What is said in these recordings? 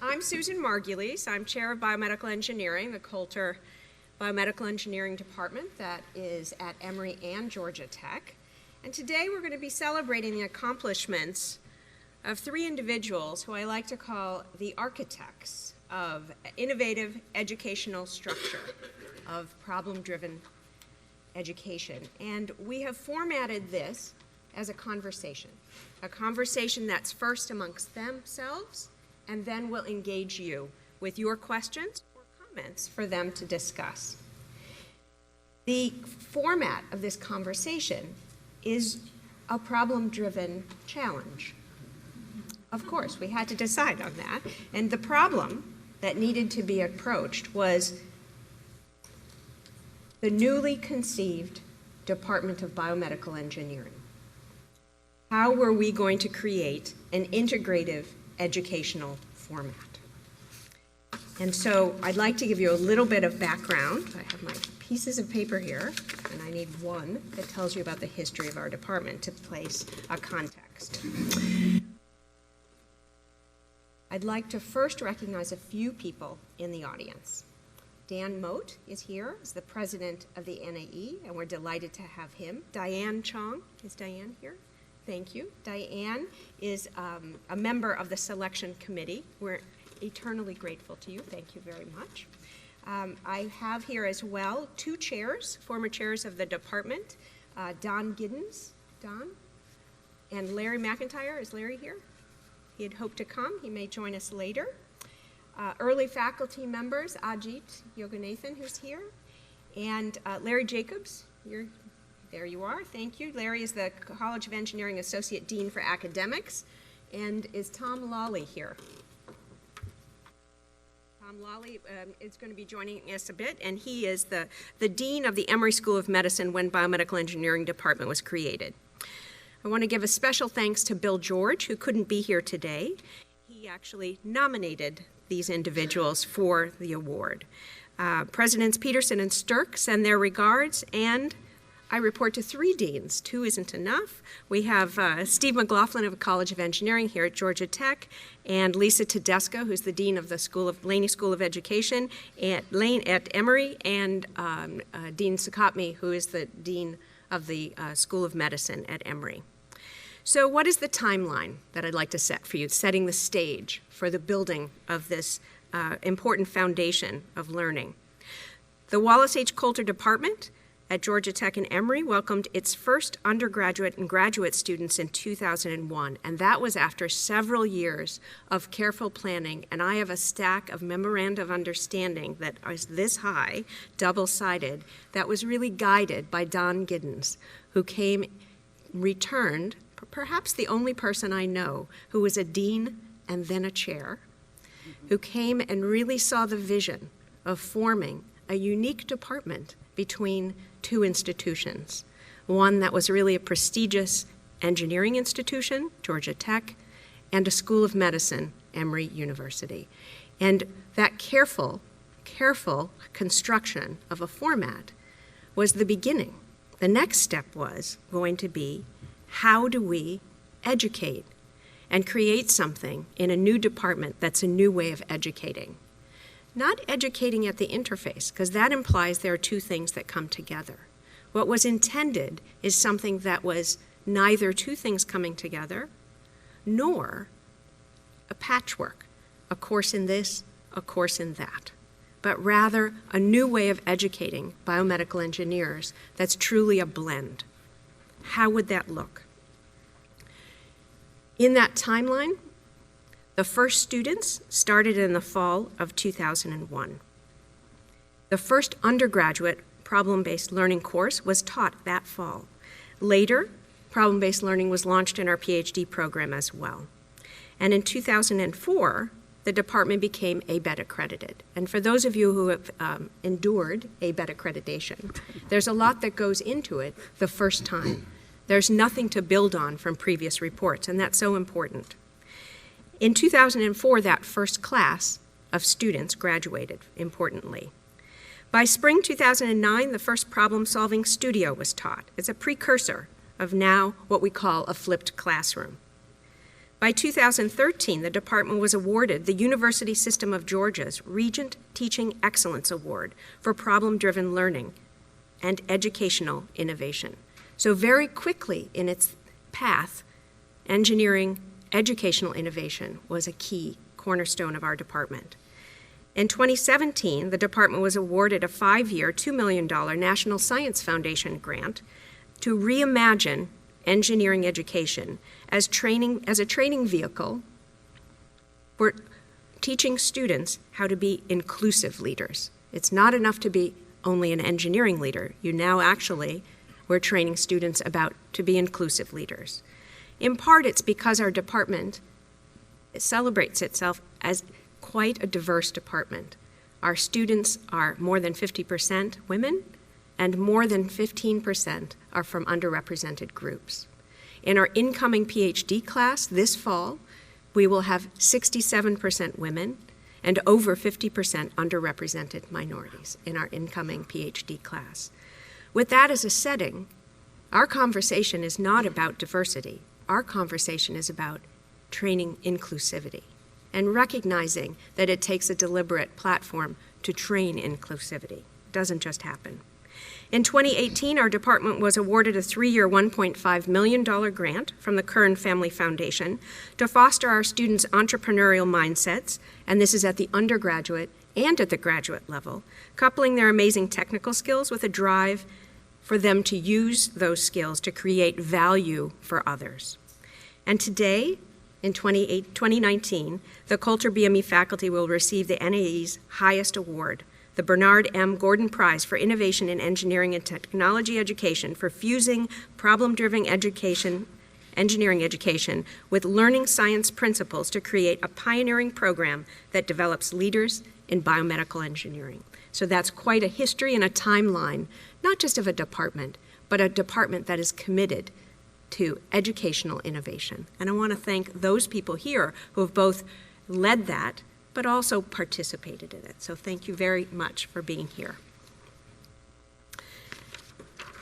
I'm Susan Margulies. I'm Chair of Biomedical Engineering, the Coulter Biomedical Engineering Department that is at Emory and Georgia Tech. And today we're going to be celebrating the accomplishments of three individuals who I like to call the architects of innovative educational structure, of problem-driven education. And we have formatted this as a conversation that's first amongst themselves, and then we'll engage you with your questions or comments for them to discuss. The format of this conversation is a problem-driven challenge. Of course, we had to decide on that, and the problem that needed to be approached was the newly conceived Department of Biomedical Engineering. How were we going to create an integrative educational format? And so I'd like to give you a little bit of background. I have my pieces of paper here, and I need one that tells you about the history of our department to place a context. I'd like to first recognize a few people in the audience. Dan Moat is here, is the president of the NAE, and we're delighted to have him. Diane Chong, is Diane here? Thank you. Diane is a member of the selection committee. We're eternally grateful to you. Thank you very much. I have here as well two chairs, former chairs of the department, Don Giddens, Don, and Larry McIntyre. Is Larry here? He had hoped to come. He may join us later. Early faculty members, Ajit Yoganathan, who's here, and Larry Jacobs. There you are. Thank you. Larry is the College of Engineering Associate Dean for Academics. And is Tom Lawley here? Tom Lawley is going to be joining us a bit, and he is the Dean of the Emory School of Medicine when Biomedical Engineering Department was created. I want to give a special thanks to Bill George, who couldn't be here today. He actually nominated these individuals for the award. Presidents Peterson and Stirk send their regards, and I report to three deans. Two isn't enough. We have Steve McLaughlin of the College of Engineering here at Georgia Tech, and Lisa Tedesco, who's the dean of the Laney School of Education at Emory, and Dean Sakatmi, who is the dean of the School of Medicine at Emory. So what is the timeline that I'd like to set for you, setting the stage for the building of this important foundation of learning? The Wallace H. Coulter Department at Georgia Tech and Emory welcomed its first undergraduate and graduate students in 2001, and that was after several years of careful planning, and I have a stack of memoranda of understanding that is this high, double-sided, that was really guided by Don Giddens, who returned, perhaps the only person I know who was a dean and then a chair, who came and really saw the vision of forming a unique department between two institutions, one that was really a prestigious engineering institution, Georgia Tech, and a School of Medicine, Emory University. And that careful construction of a format was the beginning. The next step was going to be, how do we educate and create something in a new department that's a new way of educating? Not educating at the interface, because that implies there are two things that come together. What was intended is something that was neither two things coming together, nor a patchwork, a course in this, a course in that, but rather a new way of educating biomedical engineers that's truly a blend. How would that look? In that timeline, the first students started in the fall of 2001. The first undergraduate problem-based learning course was taught that fall. Later, problem-based learning was launched in our PhD program as well. And in 2004, the department became ABET accredited. And for those of you who have endured ABET accreditation, there's a lot that goes into it the first time. There's nothing to build on from previous reports, and that's so important. In 2004, that first class of students graduated, importantly. By spring 2009, the first problem-solving studio was taught. It's a precursor of now what we call a flipped classroom. By 2013, the department was awarded the University System of Georgia's Regent Teaching Excellence Award for problem-driven learning and educational innovation. So very quickly in its path, engineering educational innovation was a key cornerstone of our department. In 2017, the department was awarded a 5-year, $2 million National Science Foundation grant to reimagine engineering education as a training vehicle for teaching students how to be inclusive leaders. It's not enough to be only an engineering leader. We're training students to be inclusive leaders. In part, it's because our department celebrates itself as quite a diverse department. Our students are more than 50% women, and more than 15% are from underrepresented groups. In our incoming PhD class this fall, we will have 67% women and over 50% underrepresented minorities in our incoming PhD class. With that as a setting, our conversation is not about diversity. Our conversation is about training inclusivity and recognizing that it takes a deliberate platform to train inclusivity. It doesn't just happen. In 2018, our department was awarded a 3-year, $1.5 million grant from the Kern Family Foundation to foster our students' entrepreneurial mindsets, and this is at the undergraduate and at the graduate level, coupling their amazing technical skills with a drive for them to use those skills to create value for others. And today, in 2019, the Coulter BME faculty will receive the NAE's highest award, the Bernard M. Gordon Prize for Innovation in Engineering and Technology Education for fusing problem-driven engineering education with learning science principles to create a pioneering program that develops leaders in biomedical engineering. So that's quite a history and a timeline, not just of a department, but a department that is committed to educational innovation. And I want to thank those people here who have both led that but also participated in it. So thank you very much for being here.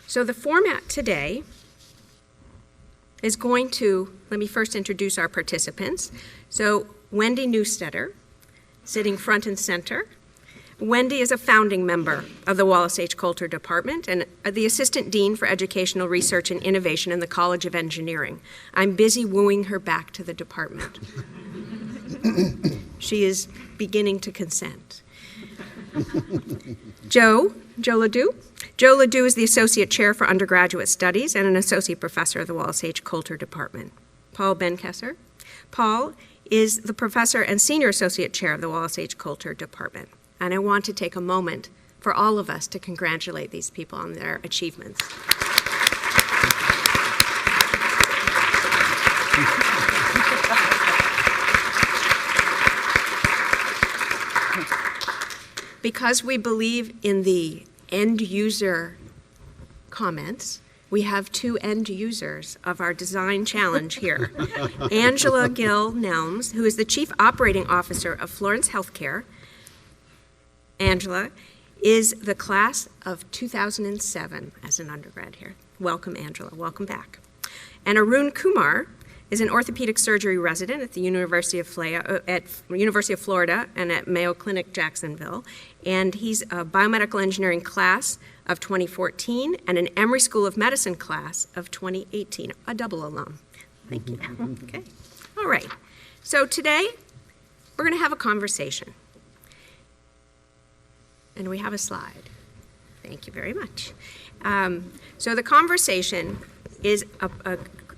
So the format today is let me first introduce our participants. So Wendy Neustetter, sitting front and center. Wendy is a founding member of the Wallace H. Coulter Department and the Assistant Dean for Educational Research and Innovation in the College of Engineering. I'm busy wooing her back to the department. She is beginning to consent. Joe Ledoux. Joe Ledoux is the Associate Chair for Undergraduate Studies and an Associate Professor of the Wallace H. Coulter Department. Paul Benkesser. Paul is the Professor and Senior Associate Chair of the Wallace H. Coulter Department. And I want to take a moment for all of us to congratulate these people on their achievements. Because we believe in the end user comments, we have 2 end users of our design challenge here. Angela Gill Nelms, who is the Chief Operating Officer of Florence Healthcare. Angela is the class of 2007 as an undergrad here. Welcome, Angela. Welcome back. And Arun Kumar is an orthopedic surgery resident at the University of Florida and at Mayo Clinic, Jacksonville. And he's a biomedical engineering class of 2014 and an Emory School of Medicine class of 2018, a double alum. Thank you. Okay. All right. So today, we're going to have a conversation. And we have a slide. Thank you very much. So the conversation is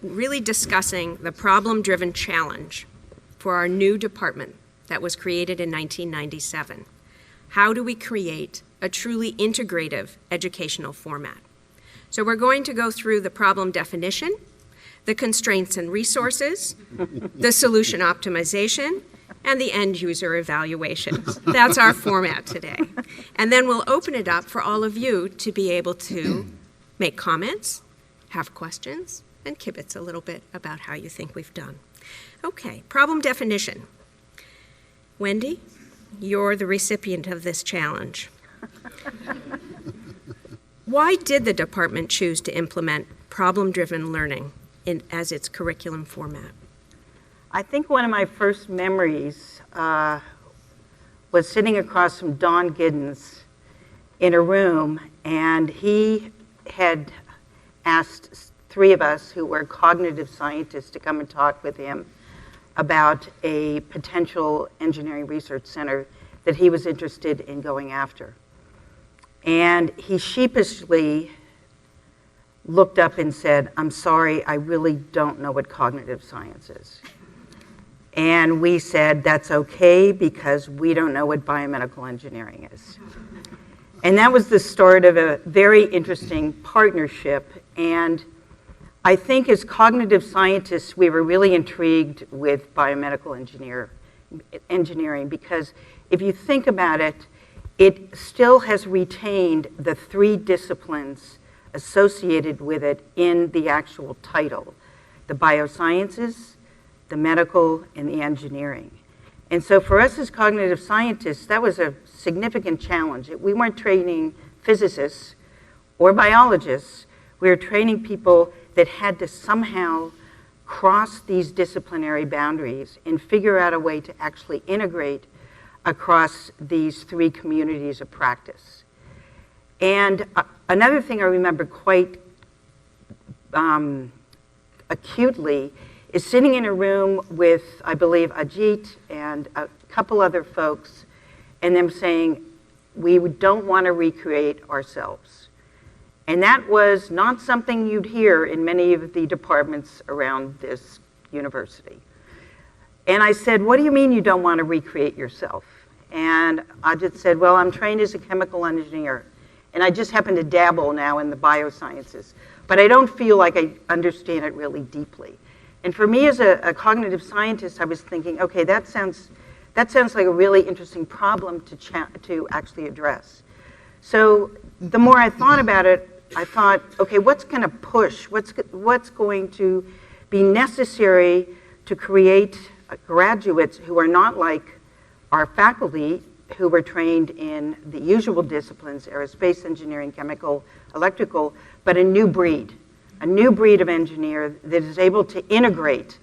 really discussing the problem-driven challenge for our new department that was created in 1997. How do we create a truly integrative educational format? So we're going to go through the problem definition, the constraints and resources, the solution optimization, and the end user evaluations. That's our format today. And then we'll open it up for all of you to be able to make comments, have questions, and kibitz a little bit about how you think we've done. Okay, problem definition. Wendy, you're the recipient of this challenge. Why did the department choose to implement problem-driven learning as its curriculum format? I think one of my first memories was sitting across from Don Giddens in a room, and he had asked three of us who were cognitive scientists to come and talk with him about a potential engineering research center that he was interested in going after. And he sheepishly looked up and said, "I'm sorry, I really don't know what cognitive science is." And we said, "That's okay, because we don't know what biomedical engineering is." And that was the start of a very interesting partnership. And I think as cognitive scientists, we were really intrigued with biomedical engineering, because if you think about it, it still has retained the three disciplines associated with it in the actual title: the biosciences, the medical, and the engineering. And so for us as cognitive scientists, that was a significant challenge. We weren't training physicists or biologists. We were training people that had to somehow cross these disciplinary boundaries and figure out a way to actually integrate across these three communities of practice. And another thing I remember quite acutely is sitting in a room with, I believe, Ajit and a couple other folks, and them saying, "We don't want to recreate ourselves." And that was not something you'd hear in many of the departments around this university. And I said, "What do you mean you don't want to recreate yourself?" And Ajit said, "Well, I'm trained as a chemical engineer, and I just happen to dabble now in the biosciences, but I don't feel like I understand it really deeply." And for me as a cognitive scientist, I was thinking, okay, that sounds like a really interesting problem to actually address. So the more I thought about it, I thought, okay, what's going to push? What's going to be necessary to create graduates who are not like our faculty, who were trained in the usual disciplines, aerospace engineering, chemical, electrical, but a new breed of engineer that is able to integrate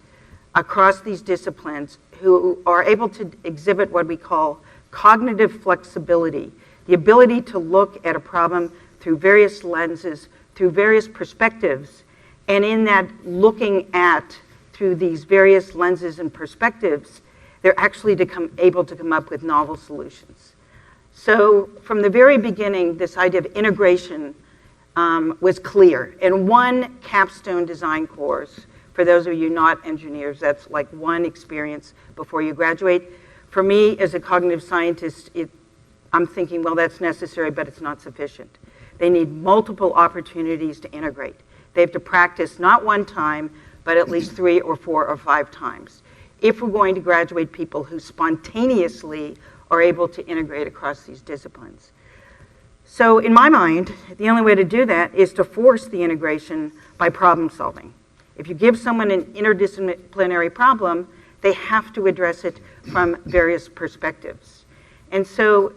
across these disciplines, who are able to exhibit what we call cognitive flexibility, the ability to look at a problem through various lenses, through various perspectives, and in that looking at through these various lenses and perspectives, they're actually able to come up with novel solutions. So from the very beginning, this idea of integration was clear. And one capstone design course, for those of you not engineers, that's like one experience before you graduate. For me, as a cognitive scientist, I'm thinking, well, that's necessary, but it's not sufficient. They need multiple opportunities to integrate. They have to practice not one time, but at least 3 or 4 or 5 times, if we're going to graduate people who spontaneously are able to integrate across these disciplines. So in my mind, the only way to do that is to force the integration by problem solving. If you give someone an interdisciplinary problem, they have to address it from various perspectives. And so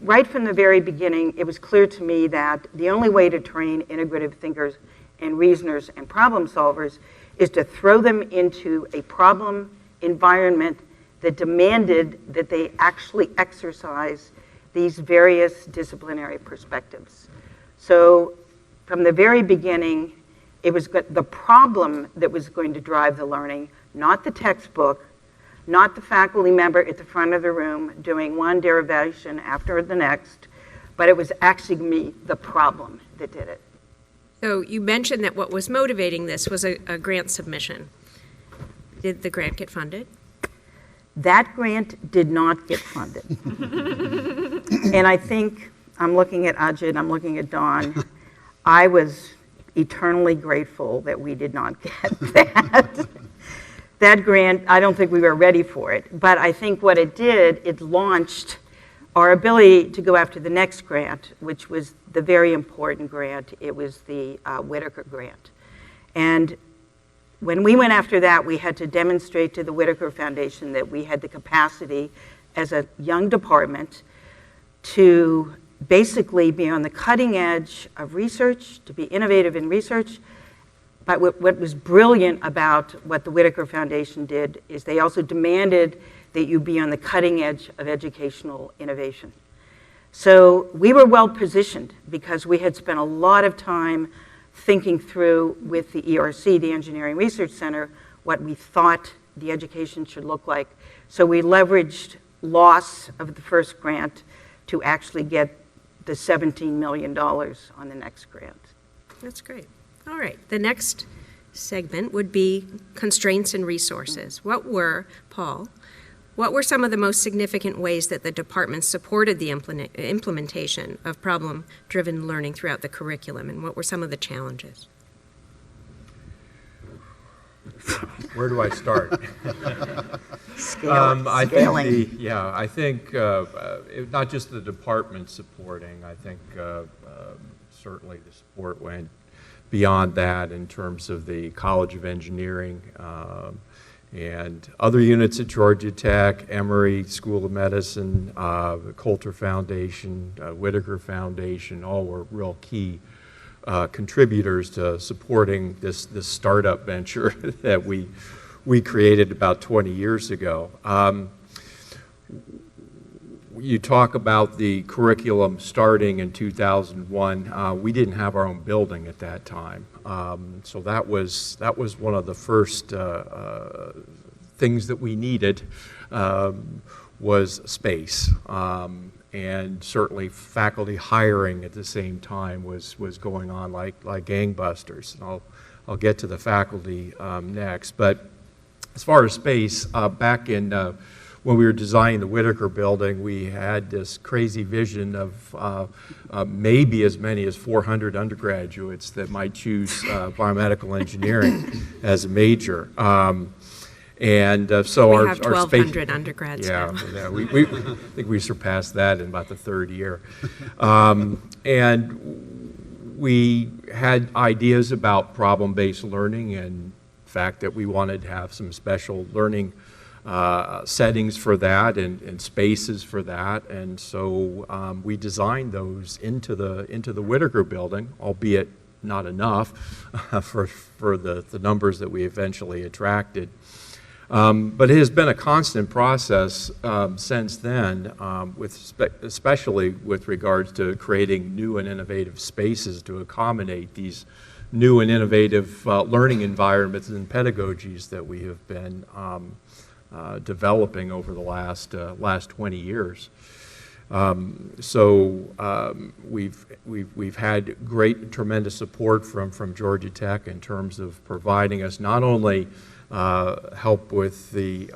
right from the very beginning, it was clear to me that the only way to train integrative thinkers and reasoners and problem solvers is to throw them into a problem environment that demanded that they actually exercise these various disciplinary perspectives. So from the very beginning, it was the problem that was going to drive the learning, not the textbook, not the faculty member at the front of the room doing one derivation after the next, but it was actually me, the problem, that did it. So you mentioned that what was motivating this was a grant submission. Did the grant get funded? That grant did not get funded. And I think, I'm looking at Ajit, I'm looking at Don, I was eternally grateful that we did not get that. That grant, I don't think we were ready for it, but I think what it did, it launched our ability to go after the next grant, which was the very important grant. It was the Whitaker grant. And when we went after that, we had to demonstrate to the Whitaker Foundation that we had the capacity as a young department to basically be on the cutting edge of research, to be innovative in research, But what was brilliant about what the Whitaker Foundation did is they also demanded that you be on the cutting edge of educational innovation. So we were well positioned because we had spent a lot of time thinking through with the ERC, the Engineering Research Center, what we thought the education should look like. So we leveraged loss of the first grant to actually get the $17 million on the next grant. That's great. All right, the next segment would be constraints and resources. What were some of the most significant ways that the department supported the implementation of problem-driven learning throughout the curriculum, and what were some of the challenges? Where do I start? Scaling. I think not just the department supporting. I think certainly the support went beyond that in terms of the College of Engineering and other units at Georgia Tech, Emory School of Medicine, the Coulter Foundation, Whitaker Foundation, all were real key contributors to supporting this startup venture that we created about 20 years ago. You talk about the curriculum starting in 2001. We didn't have our own building at that time, so that was one of the first things that we needed was space, and certainly faculty hiring at the same time was going on like gangbusters. And I'll get to the faculty next, but as far as space, back in when we were designing the Whitaker building, we had this crazy vision of maybe as many as 400 undergraduates that might choose biomedical engineering as a major. So we our have space, 1,200 undergrads now. Yeah, we I think we surpassed that in about the third year. And we had ideas about problem-based learning and the fact that we wanted to have some special learning settings for that and spaces for that, and so we designed those into the Whitaker building, albeit not enough for the numbers that we eventually attracted. But it has been a constant process since then, especially with regards to creating new and innovative spaces to accommodate these new and innovative learning environments and pedagogies that we have been developing over the last 20 years. We've had tremendous support from Georgia Tech in terms of providing us not only help with the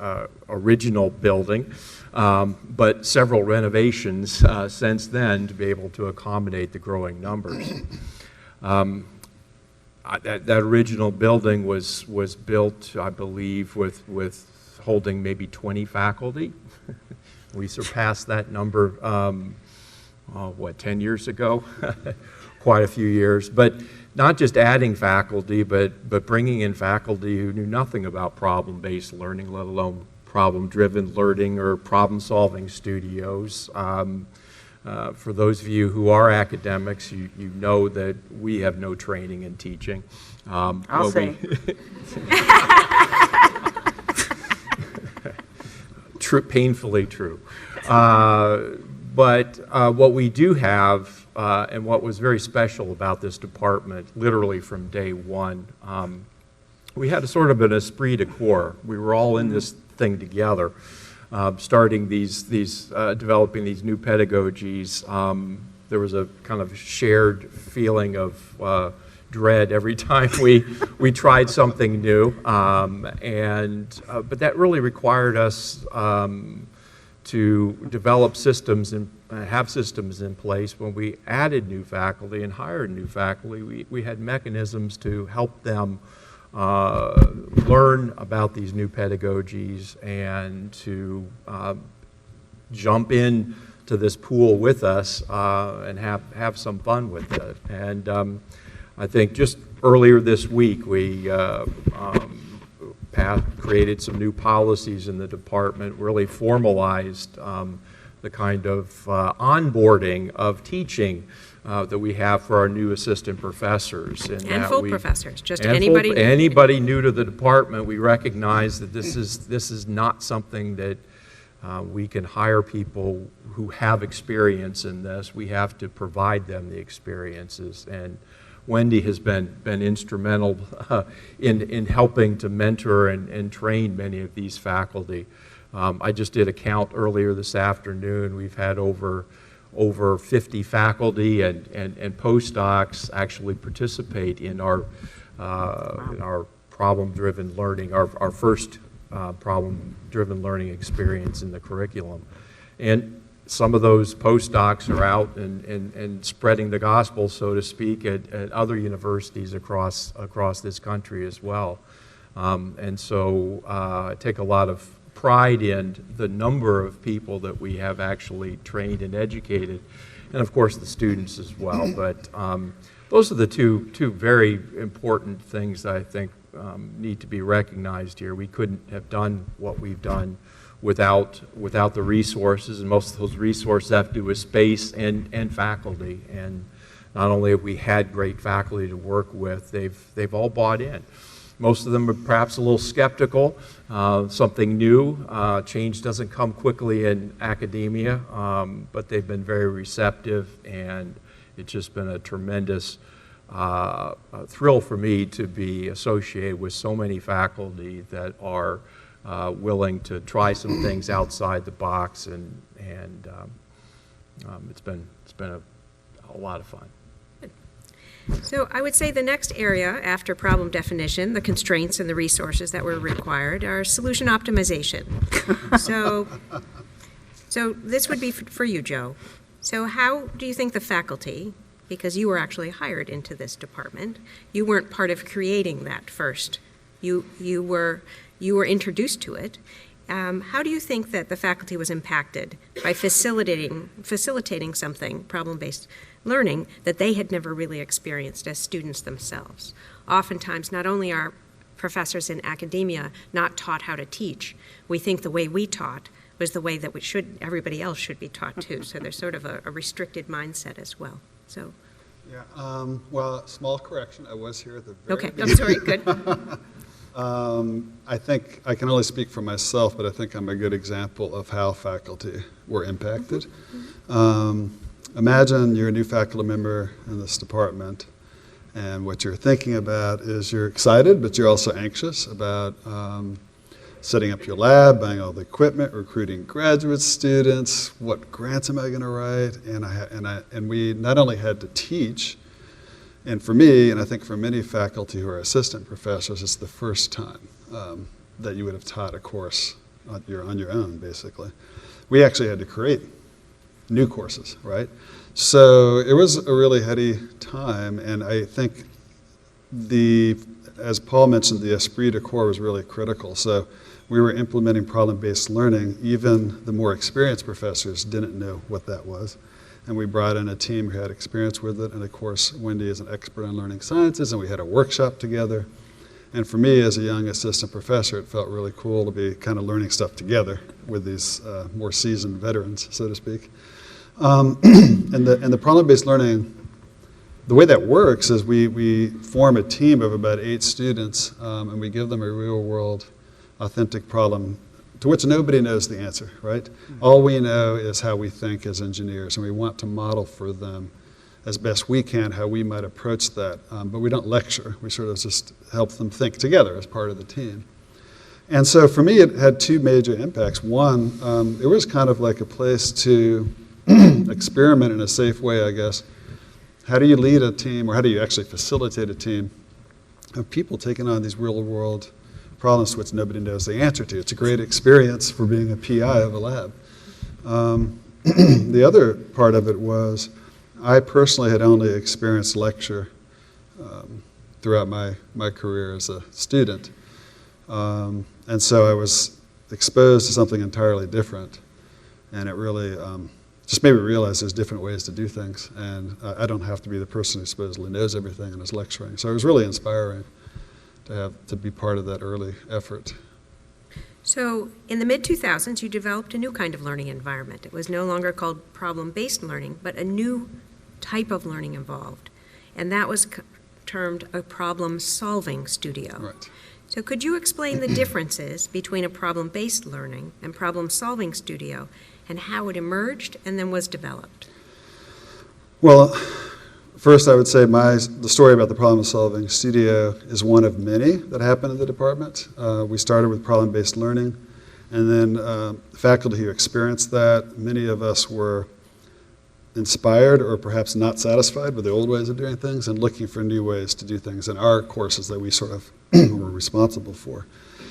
original building, but several renovations since then to be able to accommodate the growing numbers. That original building was built, I believe, with holding maybe 20 faculty. We surpassed that number, 10 years ago? Quite a few years. But not just adding faculty, but bringing in faculty who knew nothing about problem-based learning, let alone problem-driven learning or problem-solving studios. For those of you who are academics, you know that we have no training in teaching. I'll say. Painfully true. But what we do have, and what was very special about this department, literally from day one, we had a sort of an esprit de corps. We were all in this thing together, starting developing these new pedagogies. There was a kind of shared feeling of dread every time we tried something new, but that really required us to develop systems and have systems in place. When we added new faculty and hired new faculty, we had mechanisms to help them learn about these new pedagogies and to jump in to this pool with us and have some fun with it. And I think just earlier this week we created some new policies in the department, really formalized the kind of onboarding of teaching that we have for our new assistant professors. And that full we- professors, just and anybody. anybody new to the department, we recognize that this is not something that we can hire people who have experience in this. We have to provide them the experiences. And Wendy has been instrumental in helping to mentor and train many of these faculty. I just did a count earlier this afternoon. We've had over 50 faculty and postdocs actually participate in our problem-driven learning, our first problem-driven learning experience in the curriculum. And some of those postdocs are out and spreading the gospel, so to speak, at other universities across this country as well. And so I take a lot of pride in the number of people that we have actually trained and educated, and of course the students as well. But those are the two very important things that I think need to be recognized here. We couldn't have done what we've done without the resources, and most of those resources have to do with space and faculty. And not only have we had great faculty to work with, they've all bought in. Most of them are perhaps a little skeptical, something new. Change doesn't come quickly in academia, but they've been very receptive, and it's just been a tremendous thrill for me to be associated with so many faculty that are willing to try some things outside the box, and it's been a lot of fun. So I would say the next area after problem definition, the constraints and the resources that were required, are solution optimization. So this would be for you, Joe. So how do you think the faculty, because you were actually hired into this department, you weren't part of creating that first. You were introduced to it. How do you think that the faculty was impacted by facilitating something, problem-based learning, that they had never really experienced as students themselves? Oftentimes, not only are professors in academia not taught how to teach, we think the way we taught was the way that everybody else should be taught too. So there's sort of a restricted mindset as well. So. Yeah, well, small correction, I was here at the very Okay, I'm beginning. sorry, good. I think I can only speak for myself, but I think I'm a good example of how faculty were impacted. Imagine you're a new faculty member in this department, and what you're thinking about is you're excited, but you're also anxious about setting up your lab, buying all the equipment, recruiting graduate students. What grants am I going to write? And we not only had to teach. And for me, and I think for many faculty who are assistant professors, it's the first time that you would have taught a course on your own, basically. We actually had to create new courses, right? So it was a really heady time, and I think as Paul mentioned, the esprit de corps was really critical. So we were implementing problem-based learning. Even the more experienced professors didn't know what that was. And we brought in a team who had experience with it. And of course, Wendy is an expert on learning sciences, and we had a workshop together. And for me, as a young assistant professor, it felt really cool to be kind of learning stuff together with these more seasoned veterans, so to speak. And the problem-based learning, the way that works is we form a team of about 8 students, and we give them a real-world, authentic problem to which nobody knows the answer, right? All we know is how we think as engineers, and we want to model for them as best we can how we might approach that. But we don't lecture. We sort of just help them think together as part of the team. And so for me, it had 2 major impacts. One, it was kind of like a place to experiment in a safe way, I guess. How do you lead a team, or how do you actually facilitate a team of people taking on these real-world problems to which nobody knows the answer to? It's a great experience for being a PI of a lab. The other part of it was I personally had only experienced lecture throughout my career as a student. And so I was exposed to something entirely different. And it really just made me realize there's different ways to do things. And I don't have to be the person who supposedly knows everything and is lecturing. So it was really inspiring to be part of that early effort. So, in the mid-2000s, you developed a new kind of learning environment. It was no longer called problem-based learning, but a new type of learning involved. And that was termed a problem-solving studio. Right. So could you explain the differences between a problem-based learning and problem-solving studio and how it emerged and then was developed? Well, first I would say the story about the problem-solving studio is one of many that happened in the department. We started with problem-based learning, and then faculty who experienced that, many of us were inspired or perhaps not satisfied with the old ways of doing things and looking for new ways to do things in our courses that we sort of were responsible for.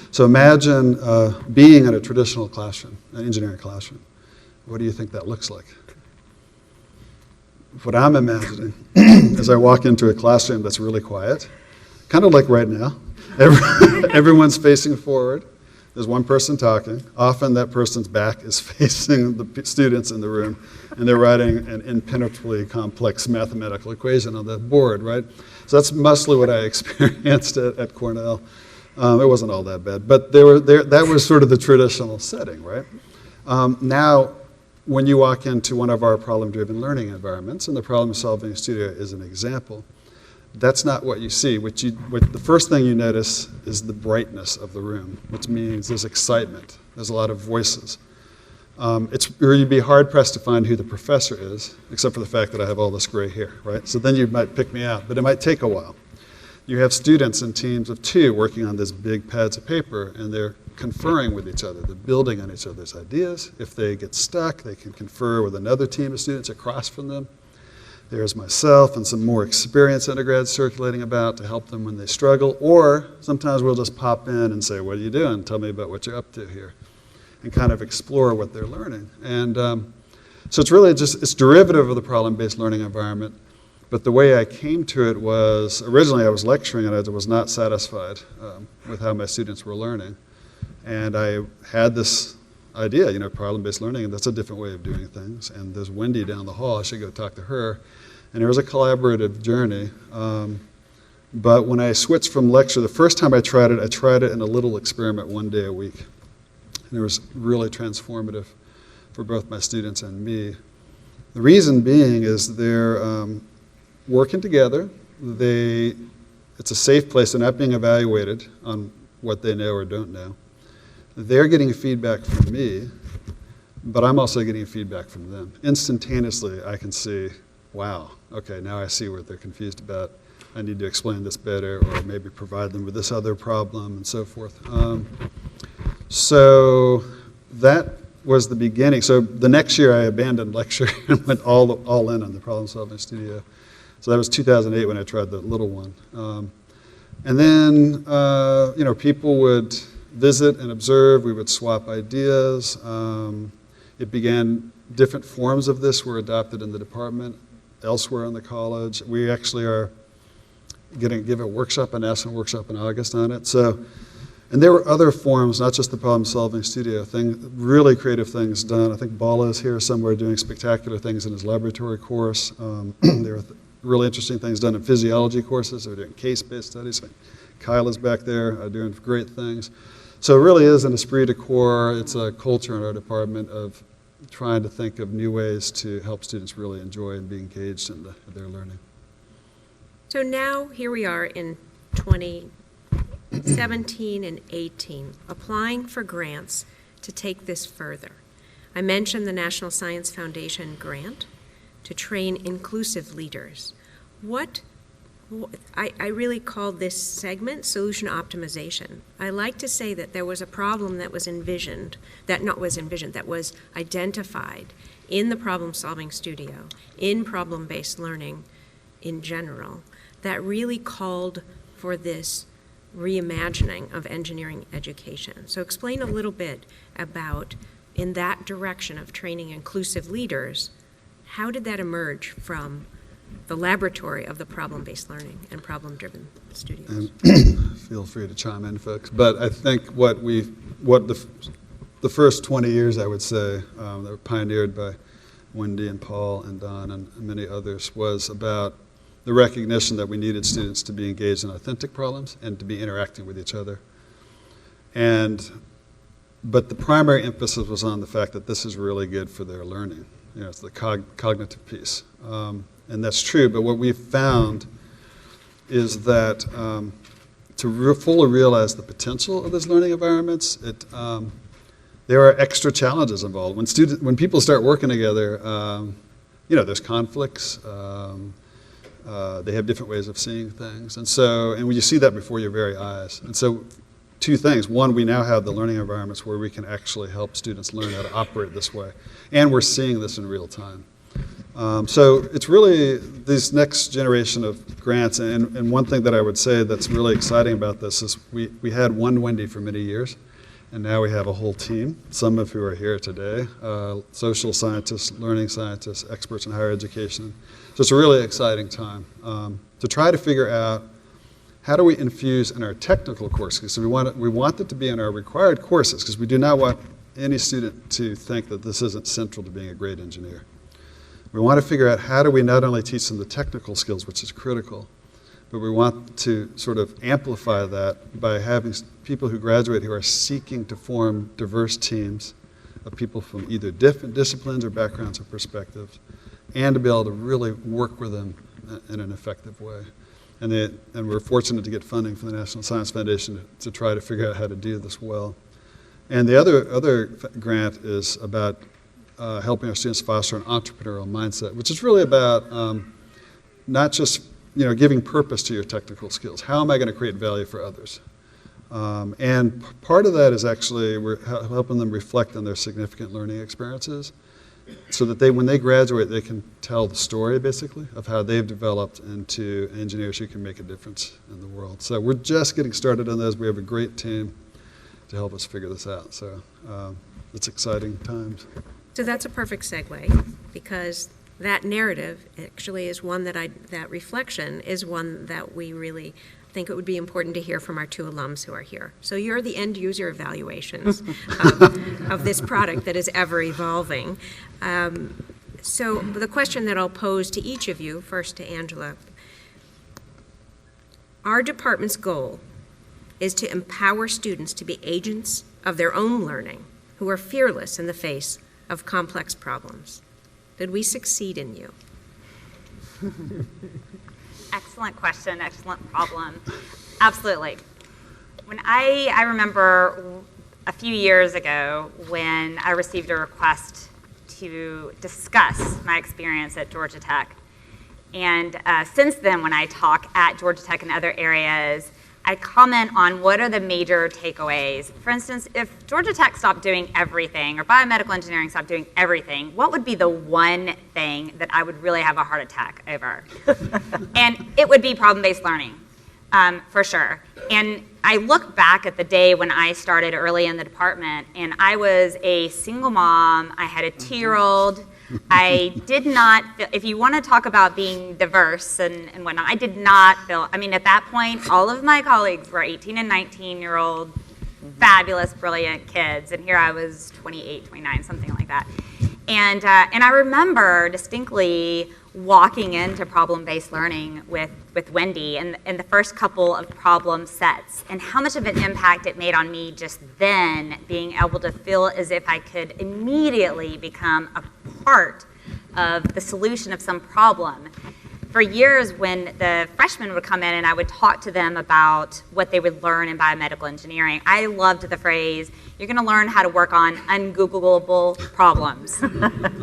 So imagine being in a traditional classroom, an engineering classroom. What do you think that looks like? What I'm imagining is I walk into a classroom that's really quiet, kind of like right now. Everyone's facing forward. There's one person talking. Often that person's back is facing the students in the room, and they're writing an impenetrably complex mathematical equation on the board, right? So that's mostly what I experienced at Cornell. It wasn't all that bad, but that was sort of the traditional setting, right? Now, when you walk into one of our problem-driven learning environments, and the problem-solving studio is an example, that's not what you see. The first thing you notice is the brightness of the room, which means there's excitement. There's a lot of voices. You'd be hard-pressed to find who the professor is, except for the fact that I have all this gray hair, right? So then you might pick me out, but it might take a while. You have students in teams of 2 working on these big pads of paper, and they're conferring with each other. They're building on each other's ideas. If they get stuck, they can confer with another team of students across from them. There's myself and some more experienced undergrads circulating about to help them when they struggle, or sometimes we'll just pop in and say, what are you doing? Tell me about what you're up to here, and kind of explore what they're learning. And so it's really it's derivative of the problem-based learning environment, but the way I came to it was, originally I was lecturing and I was not satisfied with how my students were learning. And I had this idea, problem-based learning, and that's a different way of doing things. And there's Wendy down the hall, I should go talk to her. And it was a collaborative journey. But when I switched from lecture, the first time I tried it in a little experiment 1 day a week. And it was really transformative for both my students and me. The reason being is they're working together. It's a safe place. They're not being evaluated on what they know or don't know. They're getting feedback from me, but I'm also getting feedback from them. Instantaneously, I can see, wow, okay, now I see what they're confused about. I need to explain this better, or maybe provide them with this other problem, and so forth. So that was the beginning. So the next year, I abandoned lecture and went all in on the problem-solving studio. So that was 2008 when I tried the little one. And then, people would visit and observe. We would swap ideas. It began, different forms of this were adopted in the department, elsewhere in the college. We actually are going to give a workshop, a national workshop in August on it. And there were other forms, not just the problem-solving studio, really creative things done. I think Bala is here somewhere doing spectacular things in his laboratory course. There are really interesting things done in physiology courses. They're doing case-based studies. Kyle is back there doing great things. So it really is an esprit de corps. It's a culture in our department of trying to think of new ways to help students really enjoy and be engaged in their learning. So now, here we are in 2017 and 18, applying for grants to take this further. I mentioned the National Science Foundation grant to train inclusive leaders. I really called this segment solution optimization. I like to say that there was a problem that was that was identified in the problem-solving studio, in problem-based learning in general, that really called for this reimagining of engineering education. So explain a little bit about, in that direction of training inclusive leaders, how did that emerge from the laboratory of the problem-based learning and problem-driven studios? And feel free to chime in, folks. But I think what the first 20 years, I would say, that were pioneered by Wendy and Paul and Don and many others, was about the recognition that we needed students to be engaged in authentic problems and to be interacting with each other. And but the primary emphasis was on the fact that this is really good for their learning. It's the cognitive piece. And that's true, but what we've found is that to fully realize the potential of those learning environments, there are extra challenges involved. When people start working together, there's conflicts. They have different ways of seeing things, and when you see that before your very eyes. And so, two things: one, we now have the learning environments where we can actually help students learn how to operate this way, and we're seeing this in real time. So it's really this next generation of grants, and one thing that I would say that's really exciting about this is we had one Wendy for many years, and now we have a whole team, some of who are here today, social scientists, learning scientists, experts in higher education. So it's a really exciting time to try to figure out how do we infuse in our technical courses. So we want it to be in our required courses, because we do not want any student to think that this isn't central to being a great engineer. We want to figure out how do we not only teach them the technical skills, which is critical, but we want to sort of amplify that by having people who graduate who are seeking to form diverse teams of people from either different disciplines or backgrounds or perspectives, and to be able to really work with them in an effective way. And we're fortunate to get funding from the National Science Foundation to try to figure out how to do this well. And the other grant is about helping our students foster an entrepreneurial mindset, which is really about not just giving purpose to your technical skills. How am I going to create value for others? And part of that is actually we're helping them reflect on their significant learning experiences, so that when they graduate, they can tell the story, basically, of how they've developed into engineers who can make a difference in the world. So we're just getting started on those. We have a great team to help us figure this out. So it's exciting times. So that's a perfect segue, because that narrative actually is one that reflection is one that we really think it would be important to hear from our two alums who are here. So you're the end user evaluations of this product that is ever evolving. So the question that I'll pose to each of you, first to Angela, our department's goal is to empower students to be agents of their own learning, who are fearless in the face of complex problems. Did we succeed in you? Excellent question, excellent problem. Absolutely. When I remember a few years ago when I received a request to discuss my experience at Georgia Tech. And since then, when I talk at Georgia Tech and other areas, I comment on what are the major takeaways. For instance, if Georgia Tech stopped doing everything, or biomedical engineering stopped doing everything, what would be the one thing that I would really have a heart attack over? And it would be problem-based learning, for sure. And I look back at the day when I started early in the department, and I was a single mom. I had a 2-year-old. I did not feel, if you want to talk about being diverse and whatnot, I did not feel, at that point, all of my colleagues were 18 and 19-year-old, fabulous, brilliant kids, and here I was 28, 29, something like that. And I remember distinctly walking into problem-based learning with Wendy and the first couple of problem sets, and how much of an impact it made on me just then, being able to feel as if I could immediately become a part of the solution of some problem. For years, when the freshmen would come in and I would talk to them about what they would learn in biomedical engineering, I loved the phrase, you're going to learn how to work on ungoogleable problems.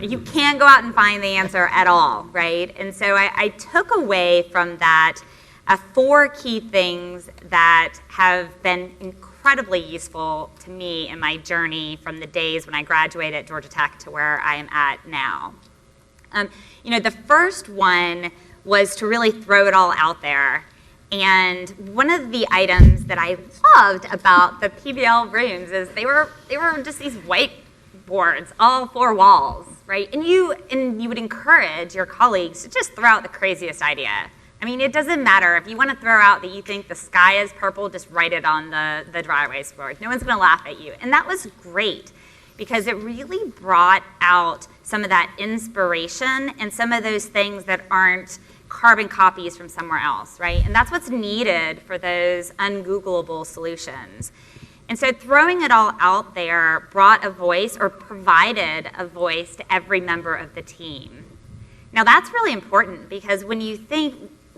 You can't go out and find the answer at all, right? And so I took away from that 4 key things that have been incredibly useful to me in my journey from the days when I graduated at Georgia Tech to where I am at now. The first one was to really throw it all out there. And one of the items that I loved about the PBL rooms is they were just these whiteboards, all 4 walls, right? And you would encourage your colleagues to just throw out the craziest idea. It doesn't matter. If you want to throw out that you think the sky is purple, just write it on the dry erase board. No one's going to laugh at you. And that was great, because it really brought out some of that inspiration and some of those things that aren't carbon copies from somewhere else, right? And that's what's needed for those ungoogleable solutions. And so throwing it all out there brought a voice or provided a voice to every member of the team. Now that's really important because when you think,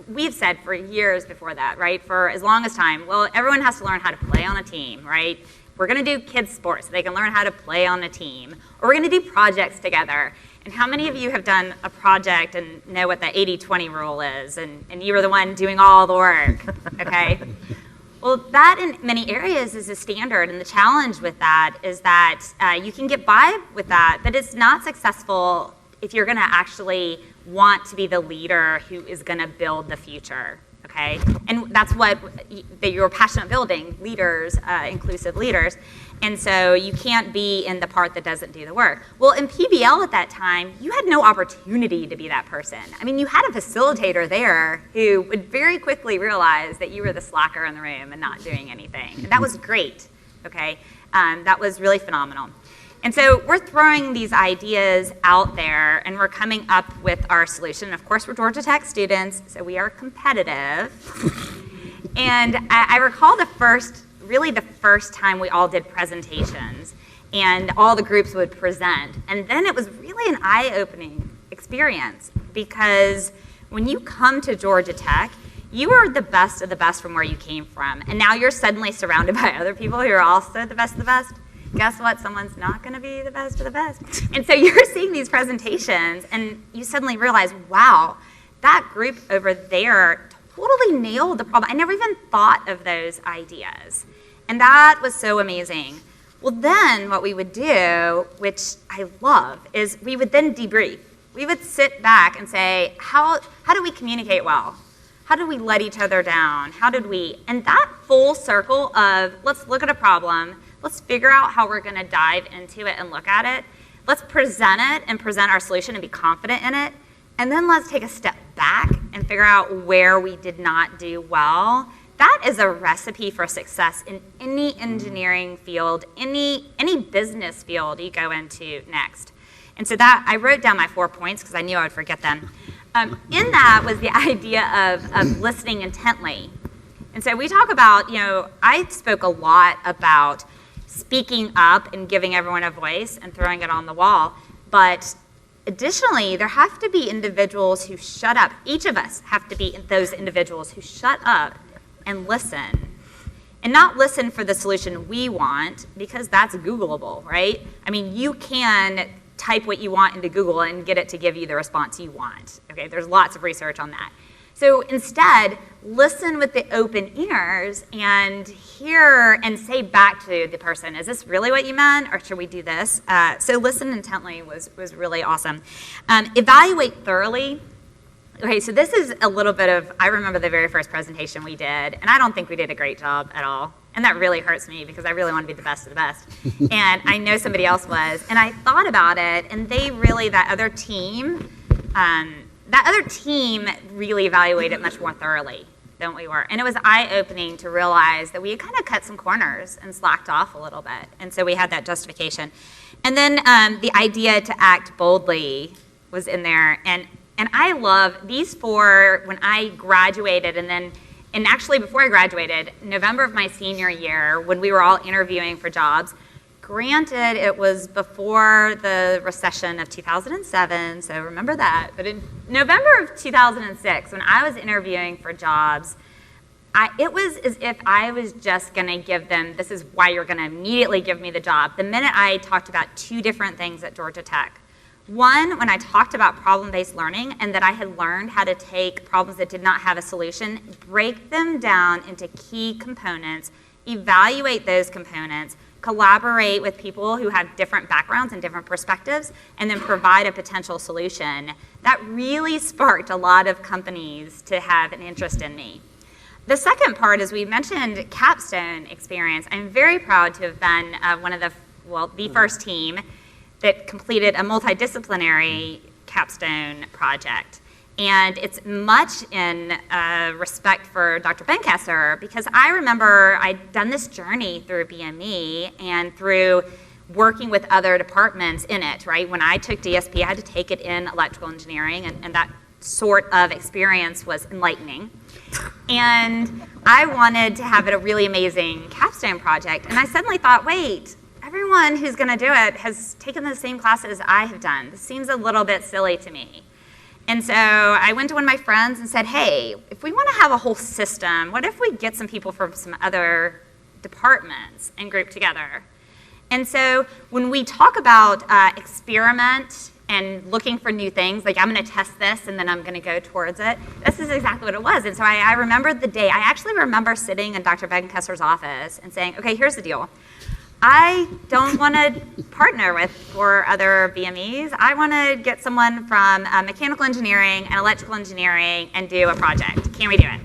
we've said for years before that, right, for as long as time, well, everyone has to learn how to play on a team, right? We're gonna do kids sports so they can learn how to play on a team, or we're gonna do projects together. And how many of you have done a project and know what the 80-20 rule is, and you were the one doing all the work, okay? Well, that in many areas is a standard, and the challenge with that is that you can get by with that, but it's not successful if you're gonna actually want to be the leader who is gonna build the future, okay? And that's what you're passionate building, leaders, inclusive leaders. And so you can't be in the part that doesn't do the work. Well, in PBL at that time, you had no opportunity to be that person. I mean, you had a facilitator there who would very quickly realize that you were the slacker in the room and not doing anything. And that was great, okay? That was really phenomenal. And so we're throwing these ideas out there and we're coming up with our solution. Of course, we're Georgia Tech students, so we are competitive. And I recall the first time we all did presentations and all the groups would present. And then it was really an eye-opening experience because when you come to Georgia Tech, you are the best of the best from where you came from. And now you're suddenly surrounded by other people who are also the best of the best. Guess what? Someone's not going to be the best of the best. And so you're seeing these presentations and you suddenly realize, wow, that group over there totally nailed the problem. I never even thought of those ideas. And that was so amazing. Well, then what we would do, which I love, is we would then debrief. We would sit back and say, how do we communicate well? How did we let each other down? And that full circle of let's look at a problem, let's figure out how we're gonna dive into it and look at it. Let's present it and present our solution and be confident in it. And then let's take a step back and figure out where we did not do well. That is a recipe for success in any engineering field, any business field you go into next. And so that, I wrote down my 4 points because I knew I would forget them. In that was the idea of listening intently. And so we talk about, I spoke a lot about speaking up and giving everyone a voice and throwing it on the wall. But additionally, there have to be individuals who shut up. Each of us have to be those individuals who shut up and listen. And not listen for the solution we want, because that's Googleable, right? I mean, you can type what you want into Google and get it to give you the response you want. Okay, there's lots of research on that. So instead, listen with the open ears and hear and say back to the person, is this really what you meant, or should we do this? So listen intently was really awesome. Evaluate thoroughly. Okay, so this is a little bit of, I remember the very first presentation we did, and I don't think we did a great job at all. And that really hurts me because I really want to be the best of the best. And I know somebody else was. And I thought about it, and that other team really evaluated it much more thoroughly than we were. And it was eye-opening to realize that we had kind of cut some corners and slacked off a little bit. And so we had that justification. And then the idea to act boldly was in there. And I love these 4 when I graduated, and actually before I graduated, November of my senior year, when we were all interviewing for jobs, granted it was before the recession of 2007, so remember that, but in November of 2006, when I was interviewing for jobs, it was as if I was just gonna give them, this is why you're gonna immediately give me the job. The minute I talked about 2 different things at Georgia Tech. One, when I talked about problem-based learning and that I had learned how to take problems that did not have a solution, break them down into key components, evaluate those components, collaborate with people who have different backgrounds and different perspectives, and then provide a potential solution. That really sparked a lot of companies to have an interest in me. The second part is we mentioned capstone experience. I'm very proud to have been the first team that completed a multidisciplinary capstone project. And it's much in respect for Dr. Bencasser, because I remember I'd done this journey through BME and through working with other departments in it, right? When I took DSP, I had to take it in electrical engineering, and that sort of experience was enlightening. And I wanted to have it a really amazing capstone project. And I suddenly thought, wait, everyone who's going to do it has taken the same classes I have done. This seems a little bit silly to me. And so I went to one of my friends and said, hey, if we want to have a whole system, what if we get some people from some other departments and group together? And so when we talk about experiment and looking for new things, like I'm going to test this and then I'm going to go towards it, this is exactly what it was. And so I remembered the day. I actually remember sitting in Dr. Begenkesser's office and saying, okay, here's the deal. I don't want to partner with 4 other BMEs. I want to get someone from mechanical engineering and electrical engineering and do a project. Can we do it?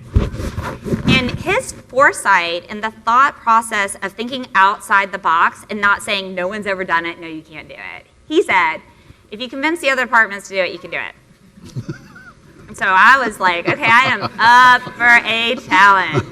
And his foresight and the thought process of thinking outside the box and not saying no one's ever done it, no, you can't do it. He said, if you convince the other departments to do it, you can do it. And so I was like, okay, I am up for a challenge.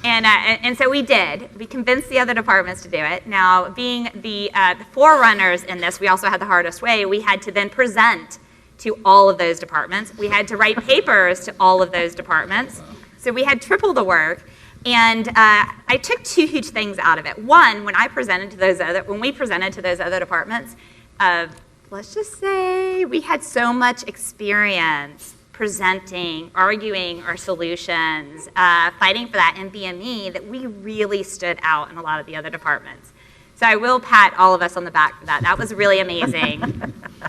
And so we did. We convinced the other departments to do it. Now, being the forerunners in this, we also had the hardest way. We had to then present to all of those departments. We had to write papers to all of those departments. So we had triple the work. And I took 2 huge things out of it. One, when we presented to those other departments, let's just say we had so much experience presenting, arguing our solutions, fighting for that in BME that we really stood out in a lot of the other departments. So I will pat all of us on the back for that. That was really amazing.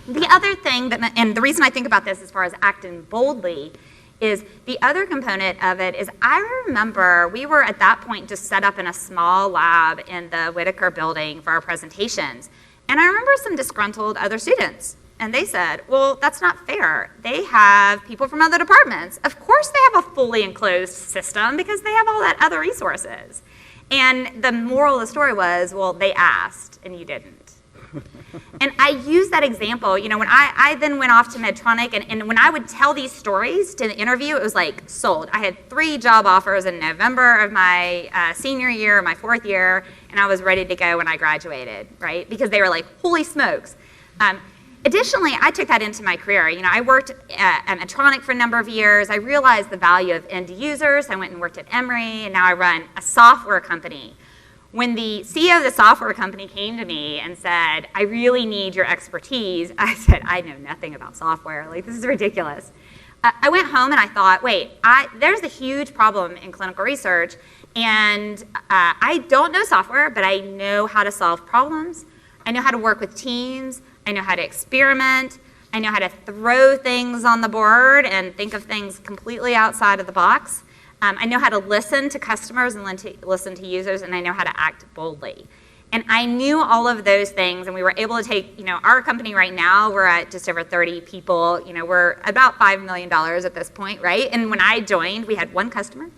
The other thing, and the reason I think about this as far as acting boldly, is the other component of it is I remember we were at that point just set up in a small lab in the Whitaker building for our presentations. And I remember some disgruntled other students. And they said, well, that's not fair. They have people from other departments. Of course they have a fully enclosed system because they have all that other resources. And the moral of the story was, well, they asked and you didn't. And I used that example, when I then went off to Medtronic, and when I would tell these stories to the interview, it was like sold. I had 3 job offers in November of my senior year, my 4th year, and I was ready to go when I graduated, right? Because they were like, holy smokes. Additionally, I took that into my career. I worked at Medtronic for a number of years. I realized the value of end users. I went and worked at Emory, and now I run a software company. When the CEO of the software company came to me and said, I really need your expertise, I said, I know nothing about software. Like, this is ridiculous. I went home and I thought, wait, there's a huge problem in clinical research, and I don't know software, but I know how to solve problems. I know how to work with teams. I know how to experiment. I know how to throw things on the board and think of things completely outside of the box. I know how to listen to customers and listen to users, and I know how to act boldly. And I knew all of those things, and we were able to take, our company right now, we're at just over 30 people. We're about $5 million at this point, right? And when I joined, we had 1 customer.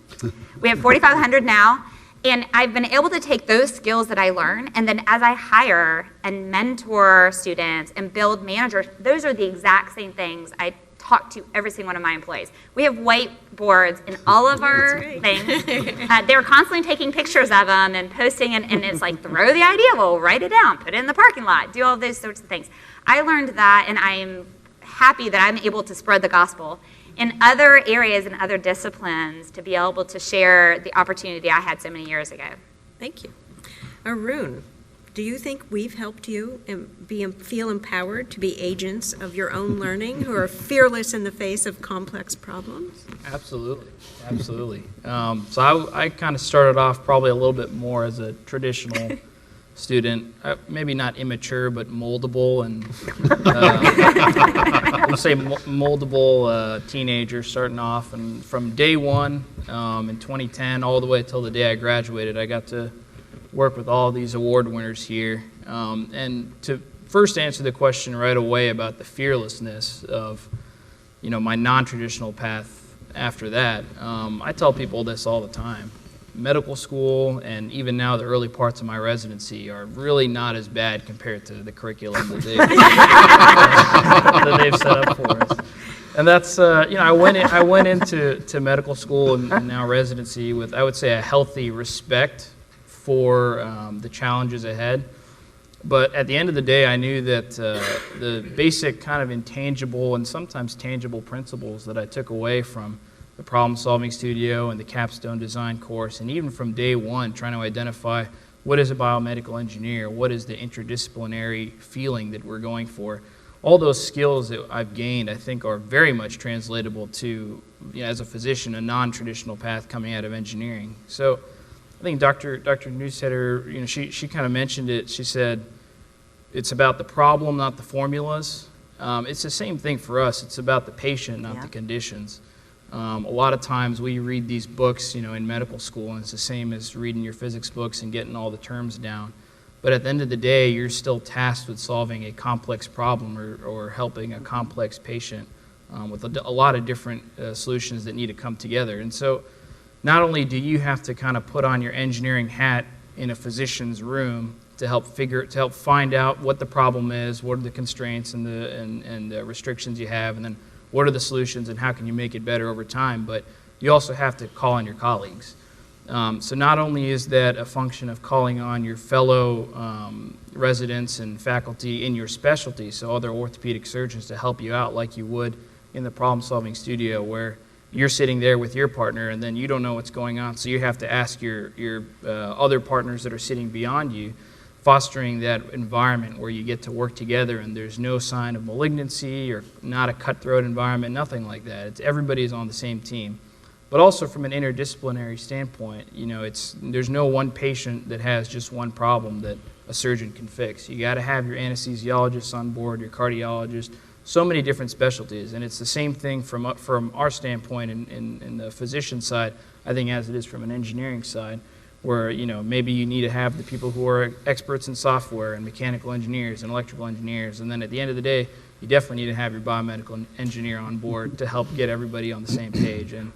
We have 4,500 now. And I've been able to take those skills that I learn, and then as I hire and mentor students and build managers, those are the exact same things I talk to every single one of my employees. We have whiteboards in all of our things. They're constantly taking pictures of them and posting, and it's like, throw the idea, well, write it down, put it in the parking lot, do all those sorts of things. I learned that, and I am happy that I'm able to spread the gospel in other areas and other disciplines to be able to share the opportunity I had so many years ago. Thank you. Arun, do you think we've helped you feel empowered to be agents of your own learning who are fearless in the face of complex problems? Absolutely, absolutely. So I kind of started off probably a little bit more as a traditional student, maybe not immature, but moldable, and we'll say moldable teenager starting off. And from day one in 2010 all the way till the day I graduated, I got to work with all these award winners here. And to first answer the question right away about the fearlessness of, my non-traditional path after that, I tell people this all the time. Medical school and even now the early parts of my residency are really not as bad compared to the curriculum that they've set up for us. And that's, I went into medical school and now residency with, I would say, a healthy respect for the challenges ahead. But at the end of the day, I knew that the basic kind of intangible and sometimes tangible principles that I took away from the problem-solving studio and the capstone design course, and even from day one, trying to identify what is a biomedical engineer, what is the interdisciplinary feeling that we're going for. All those skills that I've gained, I think, are very much translatable to, as a physician, a non-traditional path coming out of engineering. So I think Dr. Newstetter, she kind of mentioned it. She said, it's about the problem, not the formulas. It's the same thing for us. It's about the patient, not the conditions. A lot of times we read these books, in medical school, and it's the same as reading your physics books and getting all the terms down. But at the end of the day, you're still tasked with solving a complex problem or helping a complex patient with a lot of different solutions that need to come together. And so not only do you have to kind of put on your engineering hat in a physician's room to help find out what the problem is, what are the constraints and the restrictions you have, and then what are the solutions and how can you make it better over time, but you also have to call on your colleagues. So not only is that a function of calling on your fellow residents and faculty in your specialty, so other orthopedic surgeons to help you out like you would in the problem-solving studio, where you're sitting there with your partner and then you don't know what's going on, so you have to ask your other partners that are sitting beyond you, fostering that environment where you get to work together and there's no sign of malignancy or not a cutthroat environment, nothing like that. Everybody's on the same team. But also from an interdisciplinary standpoint, there's no one patient that has just one problem that a surgeon can fix. You got to have your anesthesiologist on board, your cardiologist, so many different specialties. And it's the same thing from our standpoint in the physician side, I think, as it is from an engineering side, where maybe you need to have the people who are experts in software and mechanical engineers and electrical engineers, and then at the end of the day, you definitely need to have your biomedical engineer on board to help get everybody on the same page. And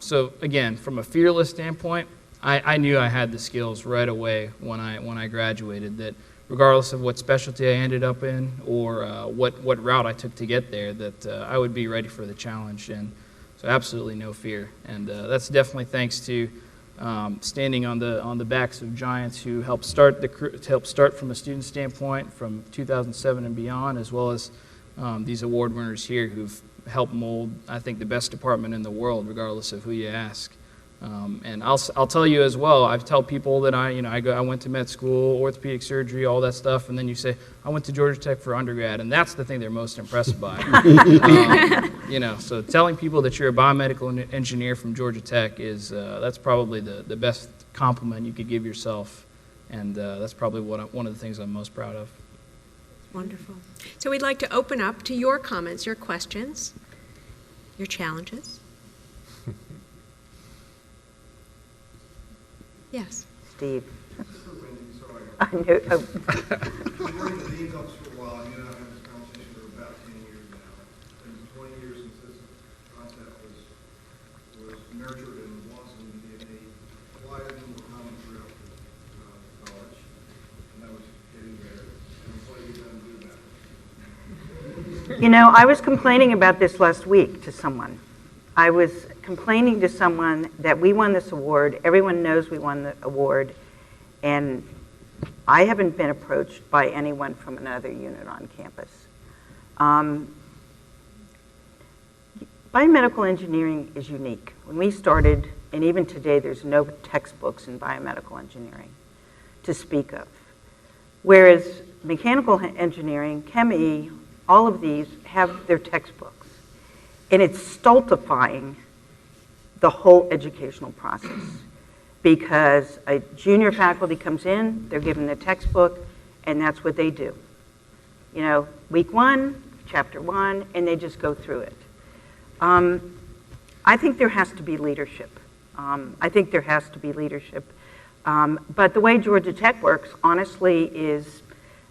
so again, from a fearless standpoint, I knew I had the skills right away when I graduated, that regardless of what specialty I ended up in or what route I took to get there, that I would be ready for the challenge. And so absolutely no fear. And that's definitely thanks to standing on the backs of giants who helped start from a student standpoint from 2007 and beyond, as well as these award winners here who've helped mold, I think, the best department in the world, regardless of who you ask. And I'll tell you as well, I tell people that I went to med school, orthopedic surgery, all that stuff, and then you say, I went to Georgia Tech for undergrad, and that's the thing they're most impressed by. So telling people that you're a biomedical engineer from Georgia Tech that's probably the best compliment you could give yourself, and that's probably one of the things I'm most proud of. Wonderful. So we'd like to open up to your comments, your questions, your challenges. Yes. Steve. Sorry. I knew, I've been working the dean's office for a while, and you and I have had this conversation for about 10 years now. It's been 20 years since this concept was nurtured and blossomed in a quiet and more common throughout the college. And that was getting better. And what have you done to do that? I was complaining about this last week to someone. I was complaining to someone that we won this award. Everyone knows we won the award. And I haven't been approached by anyone from another unit on campus. Biomedical engineering is unique. When we started, and even today, there's no textbooks in biomedical engineering to speak of. Whereas mechanical engineering, Chem-E, all of these have their textbooks. And it's stultifying the whole educational process, because a junior faculty comes in, they're given the textbook, and that's what they do. Week 1, chapter 1, and they just go through it. I think there has to be leadership. But the way Georgia Tech works, honestly, is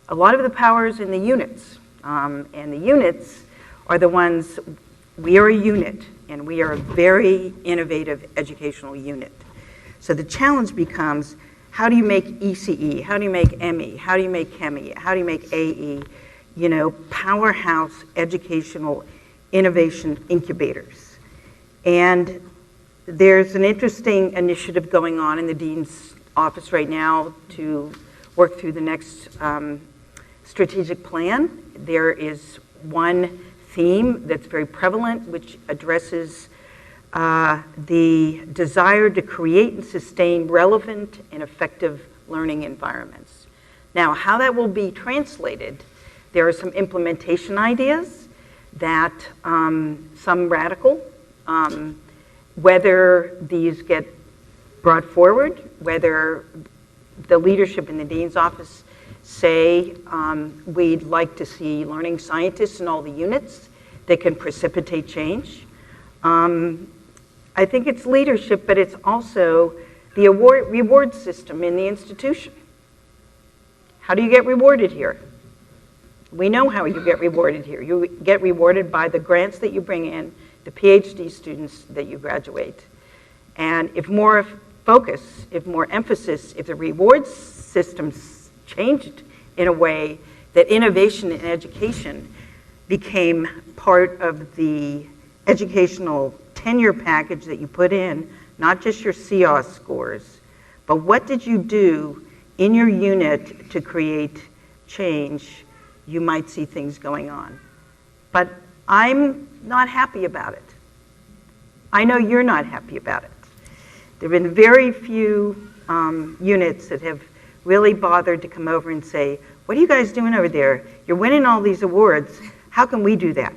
a lot of the power is in the units. And the units are the ones, we are a unit, and we are a very innovative educational unit. So the challenge becomes, how do you make ECE? How do you make ME? How do you make Chem-E? How do you make AE? Powerhouse educational innovation incubators. And there's an interesting initiative going on in the dean's office right now to work through the next strategic plan. There is one theme that's very prevalent, which addresses the desire to create and sustain relevant and effective learning environments. Now, how that will be translated, there are some implementation ideas that some radical, whether these get brought forward, whether the leadership in the dean's office say we'd like to see learning scientists in all the units that can precipitate change. I think it's leadership, but it's also the reward system in the institution. How do you get rewarded here? We know how you get rewarded here. You get rewarded by the grants that you bring in, the PhD students that you graduate. And if more focus, if more emphasis, if the reward systems changed in a way that innovation in education became part of the educational tenure package that you put in, not just your COS scores, but what did you do in your unit to create change, you might see things going on. But I'm not happy about it. I know you're not happy about it. There have been very few units that have really bothered to come over and say, what are you guys doing over there? You're winning all these awards. How can we do that?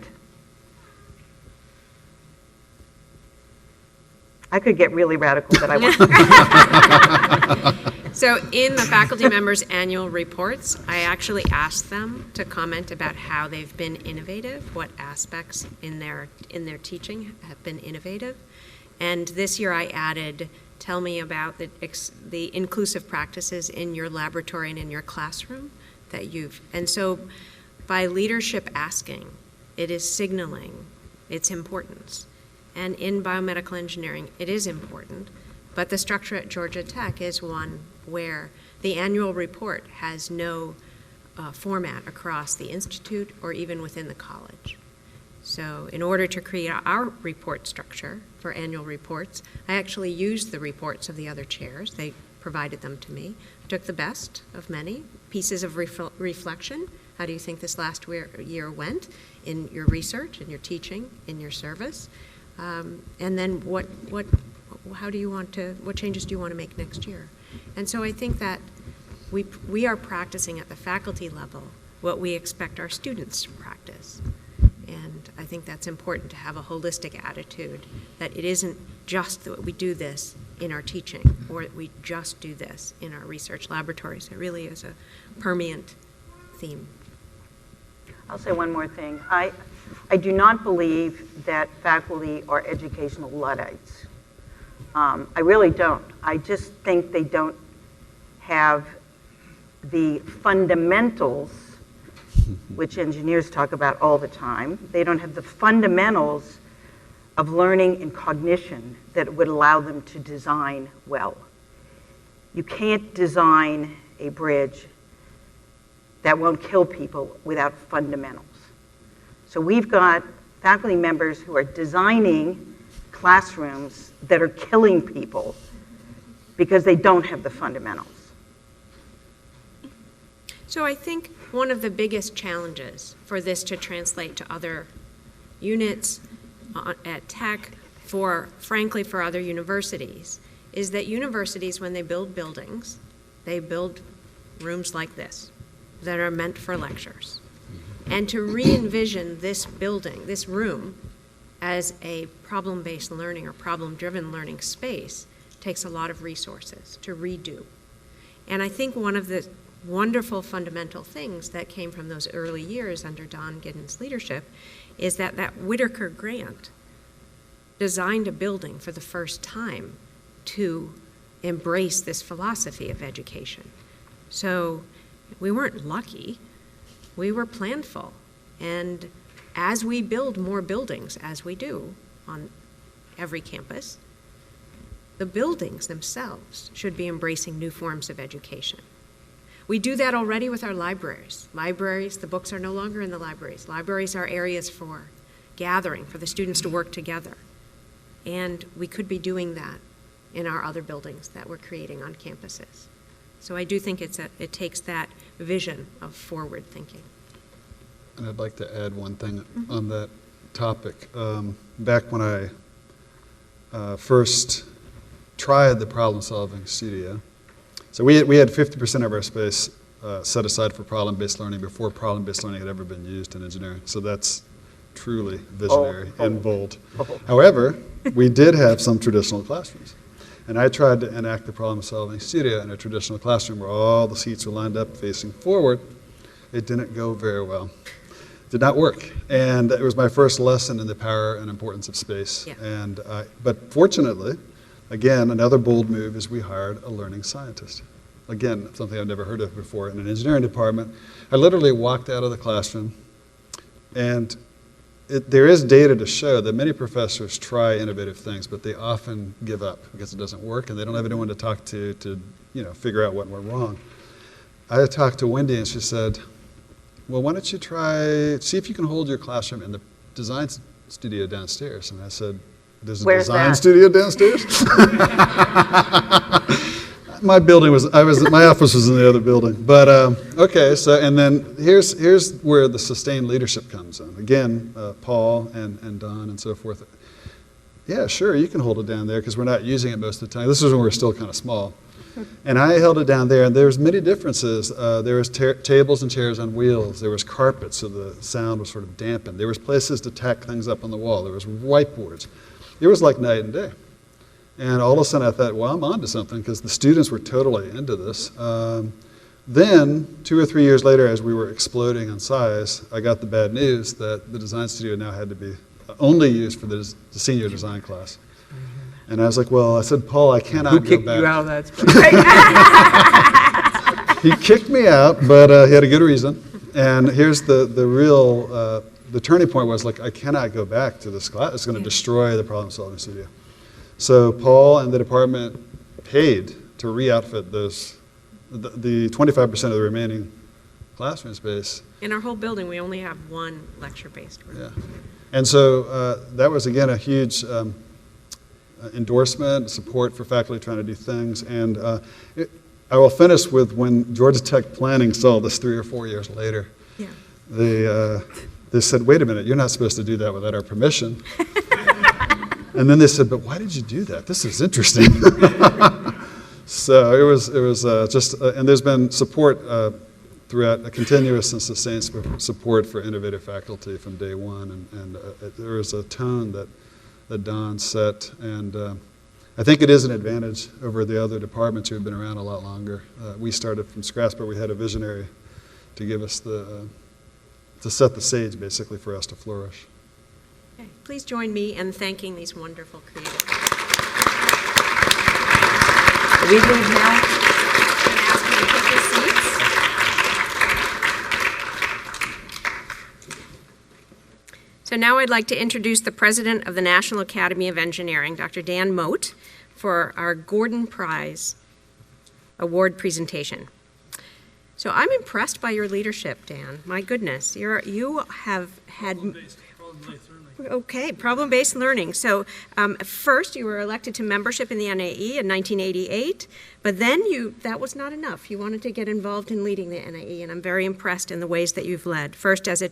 I could get really radical, but I won't. So in the faculty members' annual reports, I actually asked them to comment about how they've been innovative, what aspects in their teaching have been innovative. And this year I added, tell me about the inclusive practices in your laboratory and in your classroom that and so by leadership asking, it is signaling its importance. And in biomedical engineering, it is important, but the structure at Georgia Tech is one where the annual report has no format across the institute or even within the college. So in order to create our report structure for annual reports, I actually used the reports of the other chairs. They provided them to me. I took the best of many pieces of reflection. How do you think this last year went in your research, in your teaching, in your service? And then what changes do you want to make next year? And so I think that we are practicing at the faculty level what we expect our students to practice. And I think that's important to have a holistic attitude, that it isn't just that we do this in our teaching or that we just do this in our research laboratories. It really is a permeant theme. I'll say one more thing. I do not believe that faculty are educational Luddites. I really don't. I just think they don't have the fundamentals, which engineers talk about all the time. They don't have the fundamentals of learning and cognition that would allow them to design well. You can't design a bridge that won't kill people without fundamentals. So we've got faculty members who are designing classrooms that are killing people because they don't have the fundamentals. So I think one of the biggest challenges for this to translate to other units at Tech, frankly for other universities, is that universities, when they build buildings, they build rooms like this that are meant for lectures. And to re-envision this building, this room, as a problem-based learning or problem-driven learning space takes a lot of resources to redo. And I think one of the wonderful fundamental things that came from those early years under Don Giddens' leadership is that Whitaker grant designed a building for the first time to embrace this philosophy of education. So we weren't lucky, we were planful. And as we build more buildings, as we do on every campus, the buildings themselves should be embracing new forms of education. We do that already with our libraries. Libraries, the books are no longer in the libraries. Libraries are areas for gathering, for the students to work together. And we could be doing that in our other buildings that we're creating on campuses. So I do think it takes that vision of forward thinking. And I'd like to add one thing on that topic. Back when I first tried the problem-solving studio, so we had 50% of our space set aside for problem-based learning before problem-based learning had ever been used in engineering. So that's truly visionary and bold. However, we did have some traditional classrooms. And I tried to enact the problem-solving studio in a traditional classroom where all the seats were lined up facing forward. It didn't go very well. Did not work. And it was my first lesson in the power and importance of space. Yeah. And but fortunately, again, another bold move is we hired a learning scientist. Again, something I've never heard of before in an engineering department. I literally walked out of the classroom, and there is data to show that many professors try innovative things, but they often give up because it doesn't work, and they don't have anyone to talk to figure out what went wrong. I talked to Wendy, and she said, well, why don't you see if you can hold your classroom in the design studio downstairs? And I said, there's a Where's design that? studio downstairs? My office was in the other building. But okay, so and then here's where the sustained leadership comes in. Again, Paul and Don and so forth. Yeah, sure, you can hold it down there because we're not using it most of the time. This is when we're still kind of small. And I held it down there, and there was many differences. There was tables and chairs on wheels. There was carpet, so the sound was sort of dampened. There was places to tack things up on the wall. There was whiteboards. It was like night and day. And all of a sudden I thought, well, I'm on to something because the students were totally into this. Then, 2 or 3 years later, as we were exploding in size, I got the bad news that the design studio now had to be only used for the senior design class. And I was like, well, I said, Paul, I cannot Who go kicked back. you out of that space? He kicked me out, but he had a good reason. And here's the real, the turning point was like, I cannot go back to this class. It's going to destroy the problem-solving studio. So Paul and the department paid to re-outfit the 25% of the remaining classroom space. In our whole building, we only have one lecture-based room. Yeah. And so that was, again, a huge endorsement, support for faculty trying to do things. And I will finish with when Georgia Tech Planning saw this 3 or 4 years later. Yeah. They said, wait a minute, you're not supposed to do that without our permission. And then they said, but why did you do that? This is interesting. So it was just, and there's been support throughout, a continuous and sustained support for innovative faculty from day one. And there was a tone that Don set. And I think it is an advantage over the other departments who have been around a lot longer. We started from scratch, but we had a visionary to give us to set the stage, basically, for us to flourish. Okay. Please join me in thanking these wonderful creatives. Do we leave now? I'm going to ask you to take your seats. So now I'd like to introduce the president of the National Academy of Engineering, Dr. Dan Mote, for our Gordon Prize award presentation. So I'm impressed by your leadership, Dan. My goodness, you have had problem-based learning. So first, you were elected to membership in the NAE in 1988, but then that was not enough. You wanted to get involved in leading the NAE, and I'm very impressed in the ways that you've led. First, as a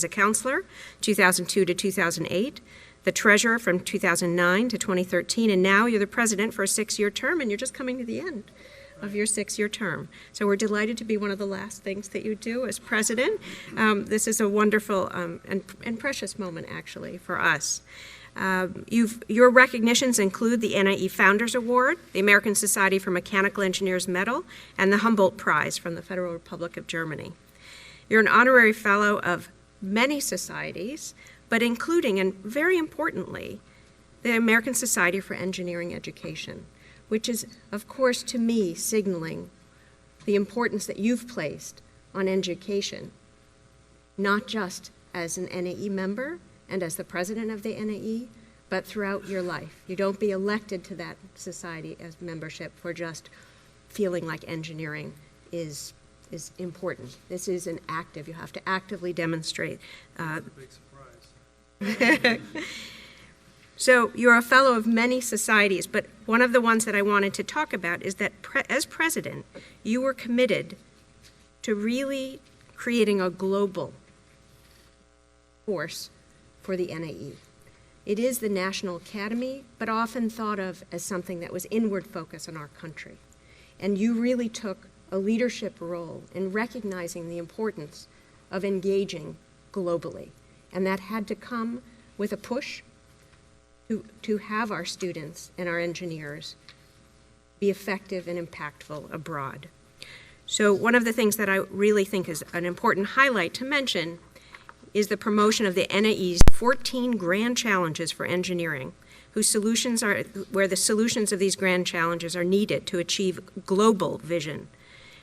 counselor, 2002 to 2008, the treasurer from 2009 to 2013, and now you're the president for a 6-year term, and you're just coming to the end of your 6-year term. So we're delighted to be one of the last things that you do as president. This is a wonderful and precious moment, actually, for us. Your recognitions include the NIE Founders Award, the American Society for Mechanical Engineers Medal, and the Humboldt Prize from the Federal Republic of Germany. You're an honorary fellow of many societies, but including, and very importantly, the American Society for Engineering Education, which is, of course, to me, signaling the importance that you've placed on education, not just as an NAE member and as the president of the NAE, but throughout your life. You don't be elected to that society as membership for just feeling like engineering is important. This is an active, you have to actively demonstrate. Big surprise. So you're a fellow of many societies, but one of the ones that I wanted to talk about is that as president, you were committed to really creating a global force for the NAE. It is the National Academy, but often thought of as something that was inward focus on our country. And you really took a leadership role in recognizing the importance of engaging globally. And that had to come with a push to have our students and our engineers be effective and impactful abroad. So one of the things that I really think is an important highlight to mention is the promotion of the NAE's 14 grand challenges for engineering, where the solutions of these grand challenges are needed to achieve global vision.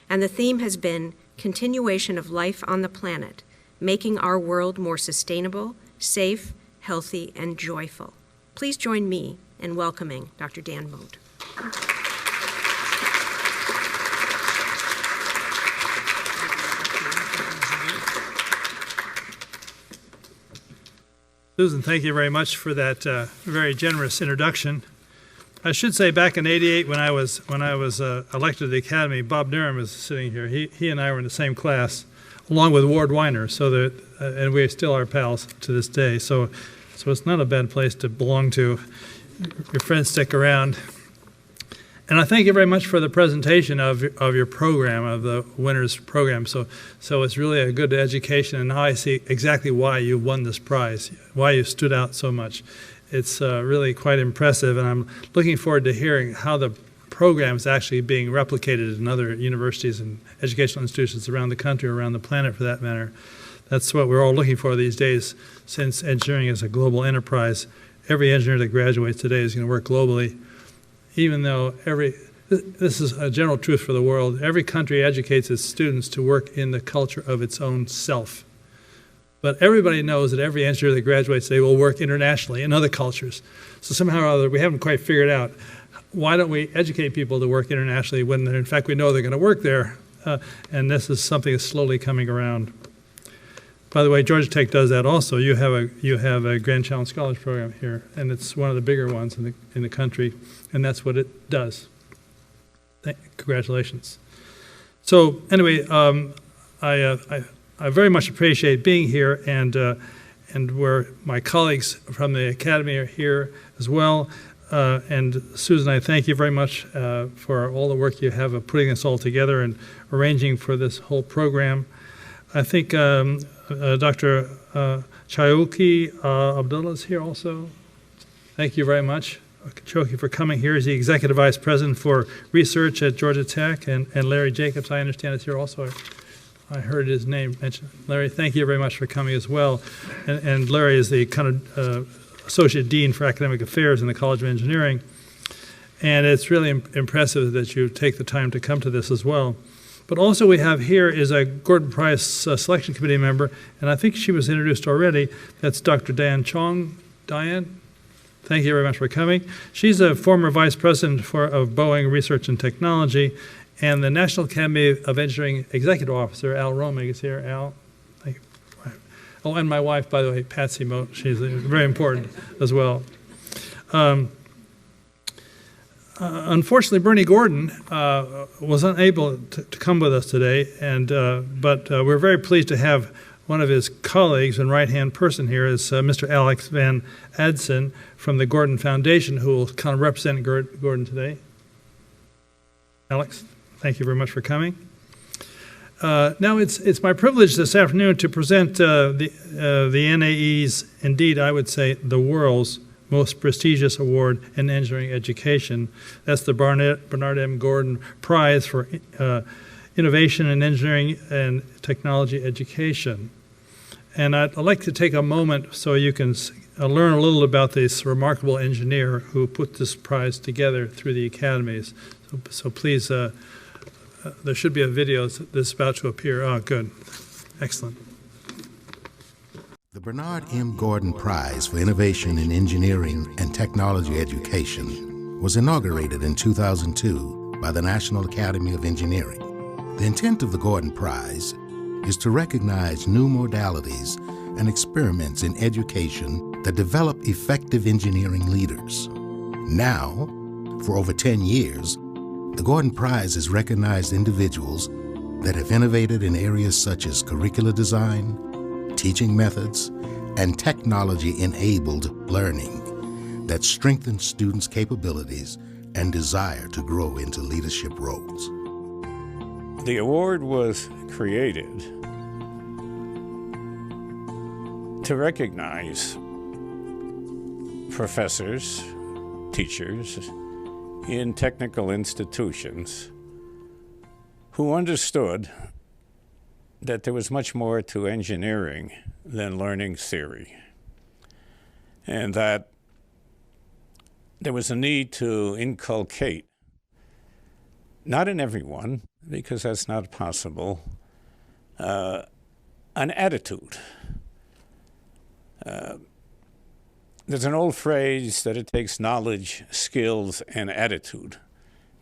And the theme has been continuation of life on the planet, making our world more sustainable, safe, healthy, and joyful. Please join me in welcoming Dr. Dan Mote. Susan, thank you very much for that very generous introduction. I should say, back in '88, when I was elected to the Academy, Bob Durham is sitting here. He and I were in the same class, along with Ward Weiner. And we still are pals to this day. So it's not a bad place to belong to. Your friends stick around. And I thank you very much for the presentation of your program, of the winners program. So it's really a good education, and now I see exactly why you won this prize, why you stood out so much. It's really quite impressive, and I'm looking forward to hearing how the program is actually being replicated in other universities and educational institutions around the country, around the planet for that matter. That's what we're all looking for these days, since engineering is a global enterprise. Every engineer that graduates today is going to work globally. Even though this is a general truth for the world, every country educates its students to work in the culture of its own self. But everybody knows that every engineer that graduates today will work internationally in other cultures. So somehow or other, we haven't quite figured out, why don't we educate people to work internationally when, in fact, we know they're going to work there? And this is something that's slowly coming around. By the way, Georgia Tech does that also. You have a Grand Challenge Scholars Program here, and it's one of the bigger ones in the country, and that's what it does. Congratulations. So anyway, I very much appreciate being here, and where my colleagues from the Academy are here as well. And Susan, I thank you very much for all the work you have of putting this all together and arranging for this whole program. I think Dr. Chayouki Abdullah is here also. Thank you very much, Chayouki, for coming here. He's the Executive Vice President for Research at Georgia Tech, and Larry Jacobs, I understand, is here also. I heard his name mentioned. Larry, thank you very much for coming as well. And Larry is the kind of Associate Dean for Academic Affairs in the College of Engineering. And it's really impressive that you take the time to come to this as well. But also we have here is a Gordon Prize Selection Committee member, and I think she was introduced already. That's Dr. Diane Chong. Diane, thank you very much for coming. She's a former Vice President of Boeing Research and Technology, and the National Academy of Engineering Executive Officer, Al Romig, is here. Al, thank you. Oh, and my wife, by the way, Patsy Mote. She's very important as well. Unfortunately, Bernie Gordon was unable to come with us today, but we're very pleased to have one of his colleagues and right-hand person here is Mr. Alex Van Adsen from the Gordon Foundation, who will kind of represent Gordon today. Alex, thank you very much for coming. Now, it's my privilege this afternoon to present the NAE's, indeed, I would say, the world's most prestigious award in engineering education. That's the Bernard M. Gordon Prize for Innovation in Engineering and Technology Education. And I'd like to take a moment so you can learn a little about this remarkable engineer who put this prize together through the academies. So please, there should be a video that's about to appear. Oh, good. Excellent. The Bernard M. Gordon Prize for Innovation in Engineering and Technology Education was inaugurated in 2002 by the National Academy of Engineering. The intent of the Gordon Prize is to recognize new modalities and experiments in education that develop effective engineering leaders. Now, for over 10 years, the Gordon Prize has recognized individuals that have innovated in areas such as curricular design, teaching methods, and technology-enabled learning that strengthen students' capabilities and desire to grow into leadership roles. The award was created to recognize professors, teachers in technical institutions who understood that there was much more to engineering than learning theory, and that there was a need to inculcate, not in everyone, because that's not possible, an attitude. There's an old phrase that it takes knowledge, skills, and attitude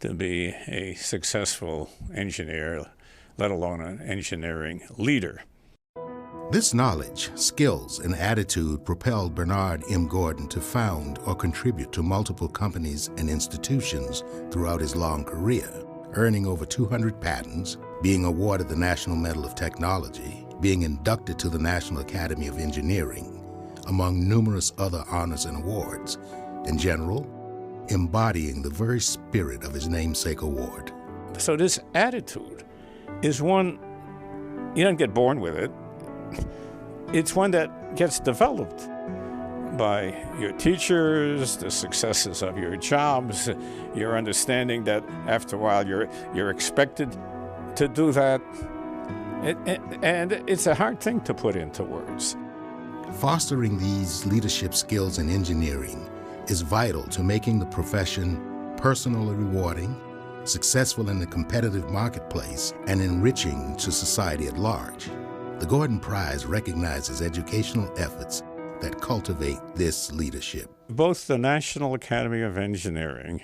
to be a successful engineer, let alone an engineering leader. This knowledge, skills, and attitude propelled Bernard M. Gordon to found or contribute to multiple companies and institutions throughout his long career, earning over 200 patents, being awarded the National Medal of Technology, being inducted to the National Academy of Engineering, among numerous other honors and awards, in general, embodying the very spirit of his namesake award. So this attitude is one, you don't get born with it. It's one that gets developed by your teachers, the successes of your jobs, your understanding that after a while you're expected to do that. And it's a hard thing to put into words. Fostering these leadership skills in engineering is vital to making the profession personally rewarding, successful in the competitive marketplace, and enriching to society at large. The Gordon Prize recognizes educational efforts that cultivate this leadership. Both the National Academy of Engineering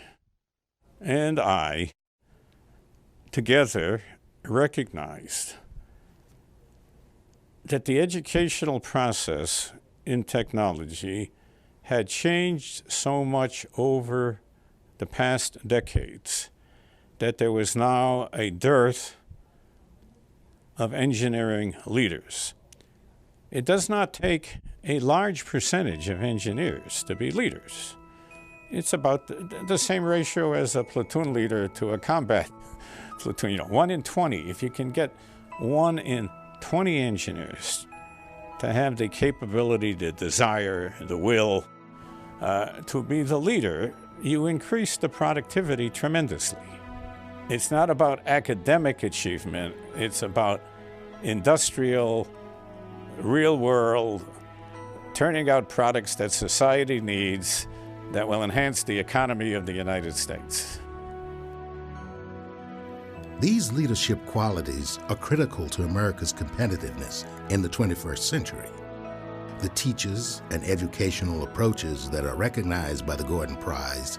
and I together recognized that the educational process in technology had changed so much over the past decades that there was now a dearth of engineering leaders. It does not take a large percentage of engineers to be leaders. It's about the same ratio as a platoon leader to a combat platoon, 1 in 20. If you can get 1 in 20 engineers to have the capability, the desire, the will to be the leader, you increase the productivity tremendously. It's not about academic achievement, it's about industrial, real world, turning out products that society needs that will enhance the economy of the United States. These leadership qualities are critical to America's competitiveness in the 21st century. The teachers and educational approaches that are recognized by the Gordon Prize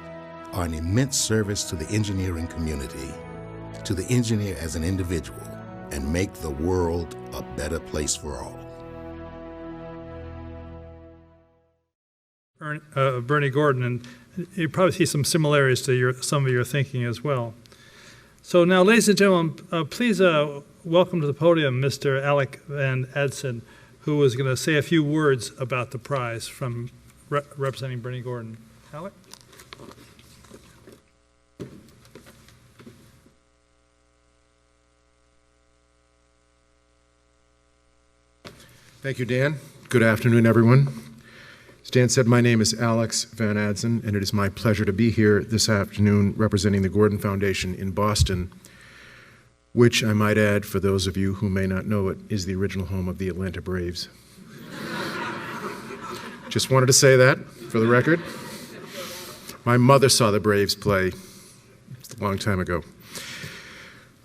are an immense service to the engineering community, to the engineer as an individual, and make the world a better place for all. Bernie Gordon, and you probably see some similarities to some of your thinking as well. So now, ladies and gentlemen, please welcome to the podium Mr. Alec Van Adsen, who is going to say a few words about the prize from representing Bernie Gordon. Alec? Thank you, Dan. Good afternoon, everyone. As Dan said, my name is Alex Van Adsen, and it is my pleasure to be here this afternoon representing the Gordon Foundation in Boston, which I might add, for those of you who may not know it, is the original home of the Atlanta Braves. Just wanted to say that for the record. My mother saw the Braves play a long time ago.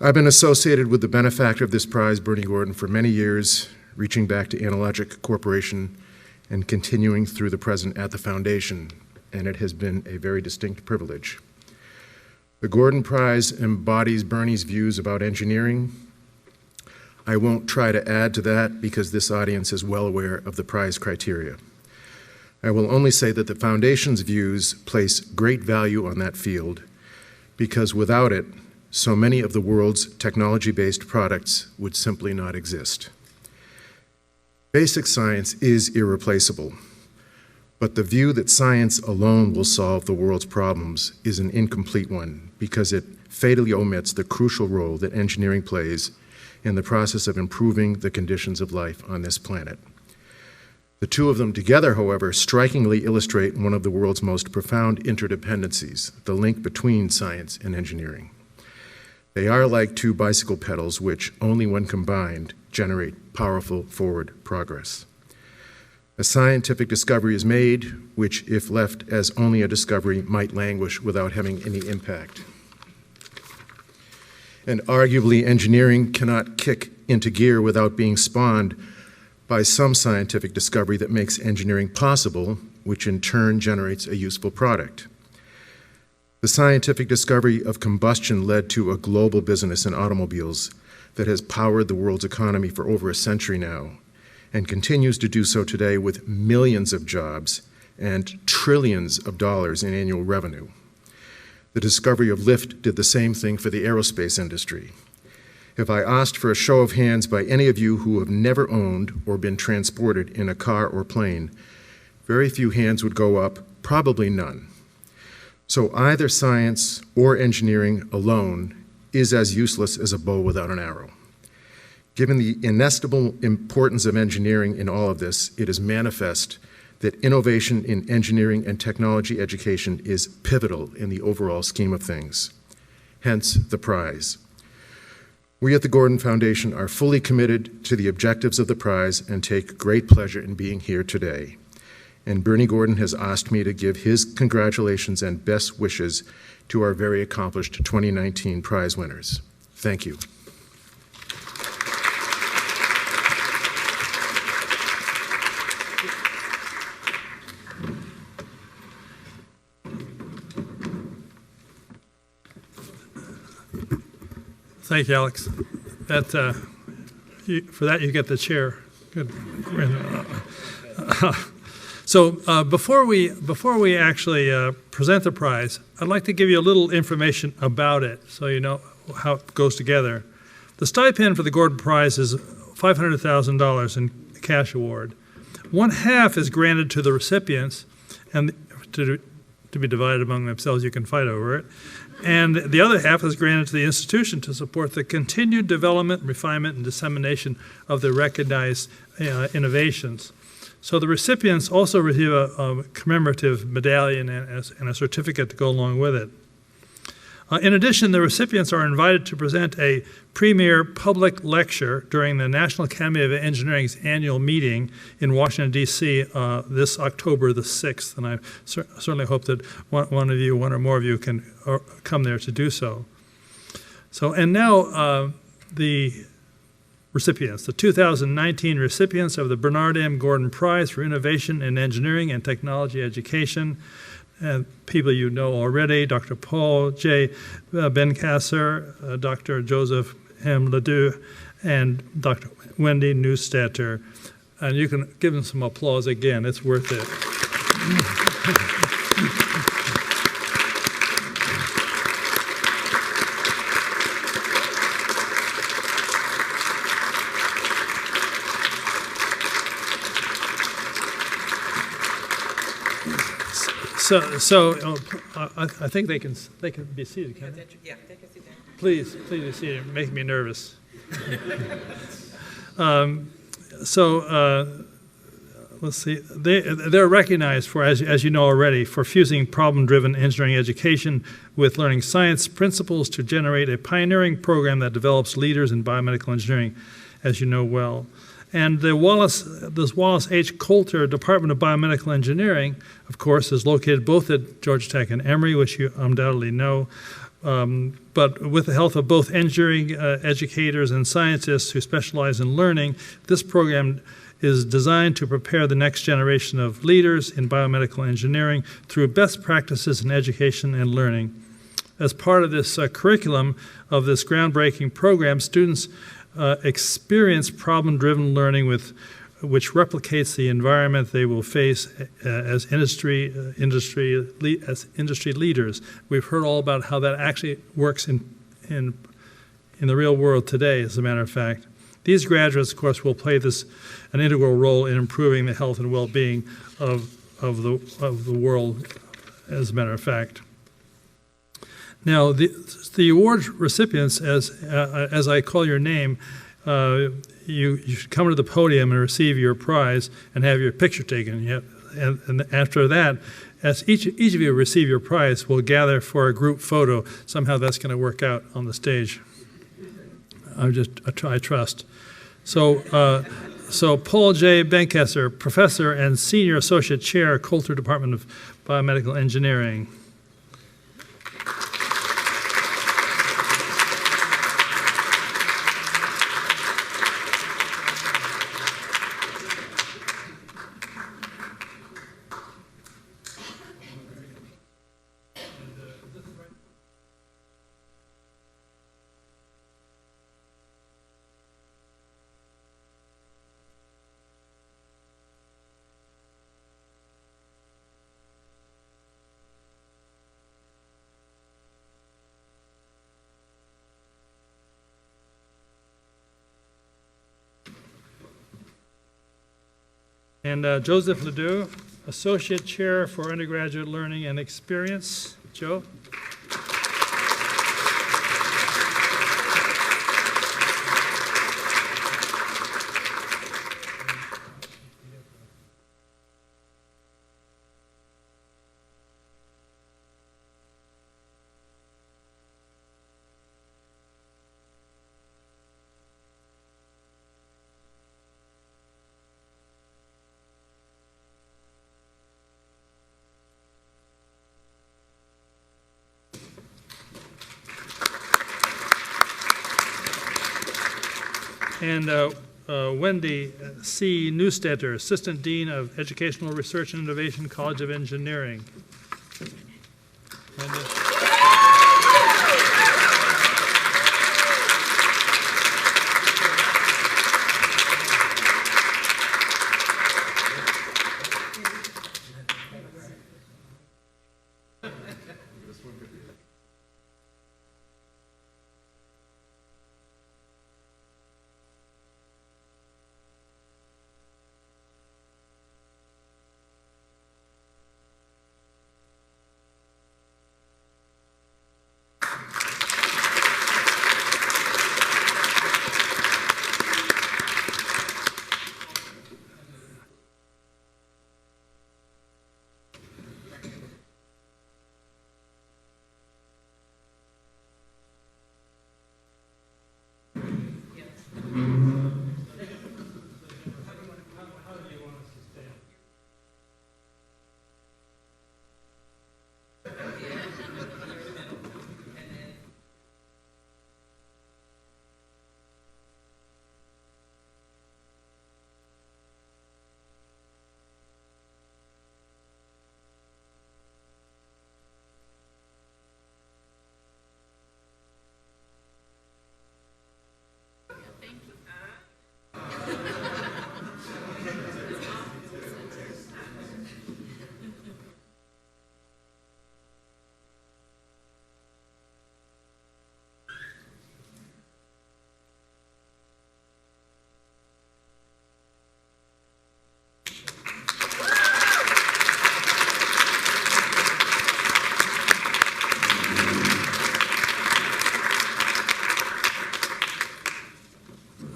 I've been associated with the benefactor of this prize, Bernie Gordon, for many years, reaching back to Analogic Corporation and continuing through the present at the Foundation, and it has been a very distinct privilege. The Gordon Prize embodies Bernie's views about engineering. I won't try to add to that because this audience is well aware of the prize criteria. I will only say that the Foundation's views place great value on that field because without it, so many of the world's technology-based products would simply not exist. Basic science is irreplaceable, but the view that science alone will solve the world's problems is an incomplete one because it fatally omits the crucial role that engineering plays in the process of improving the conditions of life on this planet. The two of them together, however, strikingly illustrate one of the world's most profound interdependencies, the link between science and engineering. They are like two bicycle pedals which, only when combined, generate powerful forward progress. A scientific discovery is made, which, if left as only a discovery, might languish without having any impact. And arguably, engineering cannot kick into gear without being spawned by some scientific discovery that makes engineering possible, which in turn generates a useful product. The scientific discovery of combustion led to a global business in automobiles that has powered the world's economy for over a century now and continues to do so today with millions of jobs and trillions of dollars in annual revenue. The discovery of lift did the same thing for the aerospace industry. If I asked for a show of hands by any of you who have never owned or been transported in a car or plane, very few hands would go up, probably none. So either science or engineering alone is as useless as a bow without an arrow. Given the inestimable importance of engineering in all of this, it is manifest that innovation in engineering and technology education is pivotal in the overall scheme of things. Hence the prize. We at the Gordon Foundation are fully committed to the objectives of the prize and take great pleasure in being here today. And Bernie Gordon has asked me to give his congratulations and best wishes to our very accomplished 2019 prize winners. Thank you. Thank you, Alex. For that, you get the chair. Good. So before we actually present the prize, I'd like to give you a little information about it so you know how it goes together. The stipend for the Gordon Prize is $500,000 in cash award. One half is granted to the recipients and to be divided among themselves. You can fight over it. And the other half is granted to the institution to support the continued development, refinement, and dissemination of the recognized innovations. So the recipients also receive a commemorative medallion and a certificate to go along with it. In addition, the recipients are invited to present a premier public lecture during the National Academy of Engineering's annual meeting in Washington, D.C. This October the 6th, and I certainly hope that one or more of you can come there to do so. And now the recipients, the 2019 recipients of the Bernard M. Gordon Prize for Innovation in Engineering and Technology Education. People you know already, Dr. Paul J. Bencasser, Dr. Joseph M. Ledoux, and Dr. Wendy Neustetter. And you can give them some applause again. It's worth it. I think they can be seated, can't they? Yeah, they can sit down. Please be seated. Make me nervous. Let's see. They're recognized for, as you know already, for fusing problem-driven engineering education with learning science principles to generate a pioneering program that develops leaders in biomedical engineering, as you know well. And the Wallace H. Coulter Department of Biomedical Engineering, of course, is located both at Georgia Tech and Emory, which you undoubtedly know. But with the help of both engineering educators and scientists who specialize in learning, this program is designed to prepare the next generation of leaders in biomedical engineering through best practices in education and learning. As part of this curriculum of this groundbreaking program, students experience problem-driven learning with which replicates the environment they will face as industry leaders. We've heard all about how that actually works in the real world today, as a matter of fact. These graduates, of course, will play an integral role in improving the health and well-being of the world, as a matter of fact. Now, the award recipients, as I call your name, you should come to the podium and receive your prize and have your picture taken. And after that, as each of you receive your prize, we'll gather for a group photo. Somehow that's going to work out on the stage. I trust. So Paul J. Benkesser, Professor and Senior Associate Chair, Coulter Department of Biomedical Engineering. And Joseph Ledoux, Associate Chair for Undergraduate Learning and Experience. Joe? And Wendy C. Neustetter, Assistant Dean of Educational Research and Innovation, College of Engineering. Wendy.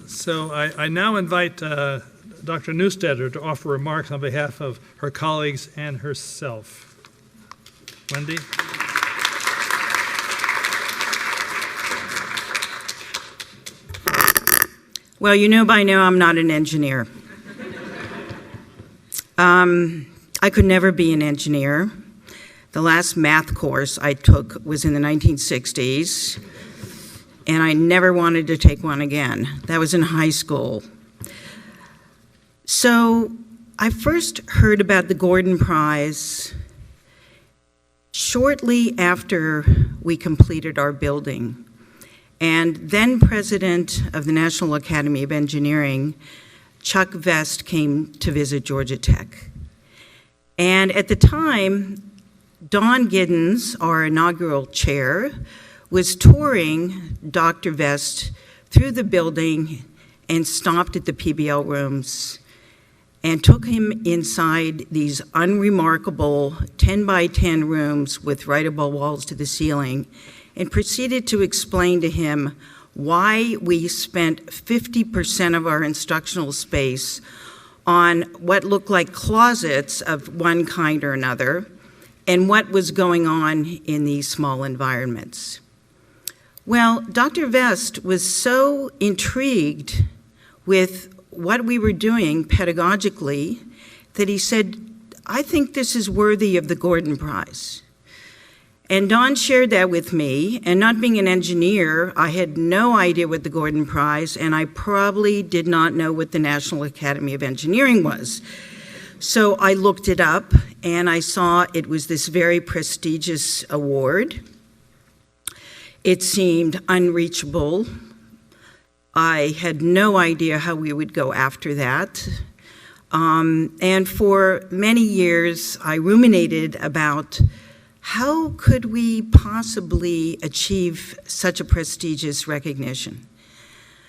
So I now invite Dr. Neustetter to offer remarks on behalf of her colleagues and herself. Wendy? Well, you know by now I'm not an engineer. I could never be an engineer. The last math course I took was in the 1960s, and I never wanted to take one again. That was in high school. So I first heard about the Gordon Prize shortly after we completed our building. And then President of the National Academy of Engineering Chuck Vest came to visit Georgia Tech. And at the time, Don Giddens, our inaugural chair, was touring Dr. Vest through the building and stopped at the PBL rooms and took him inside these unremarkable 10 by 10 rooms with writable walls to the ceiling and proceeded to explain to him why we spent 50% of our instructional space on what looked like closets of one kind or another and what was going on in these small environments. Well, Dr. Vest was so intrigued with what we were doing pedagogically that he said, I think this is worthy of the Gordon Prize. And Don shared that with me, and not being an engineer, I had no idea what the Gordon Prize, and I probably did not know what the National Academy of Engineering was. So I looked it up, and I saw it was this very prestigious award. It seemed unreachable. I had no idea how we would go after that. And for many years, I ruminated about how could we possibly achieve such a prestigious recognition.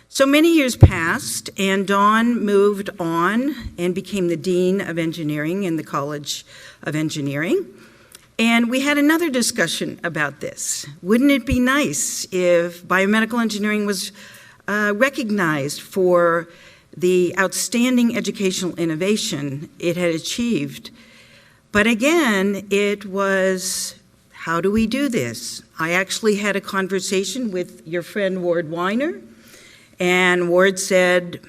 So many years passed, and Don moved on and became the Dean of Engineering in the College of Engineering. And we had another discussion about this. Wouldn't it be nice if biomedical engineering was recognized for the outstanding educational innovation it had achieved? But again, it was, how do we do this? I actually had a conversation with your friend Ward Weiner, and Ward said,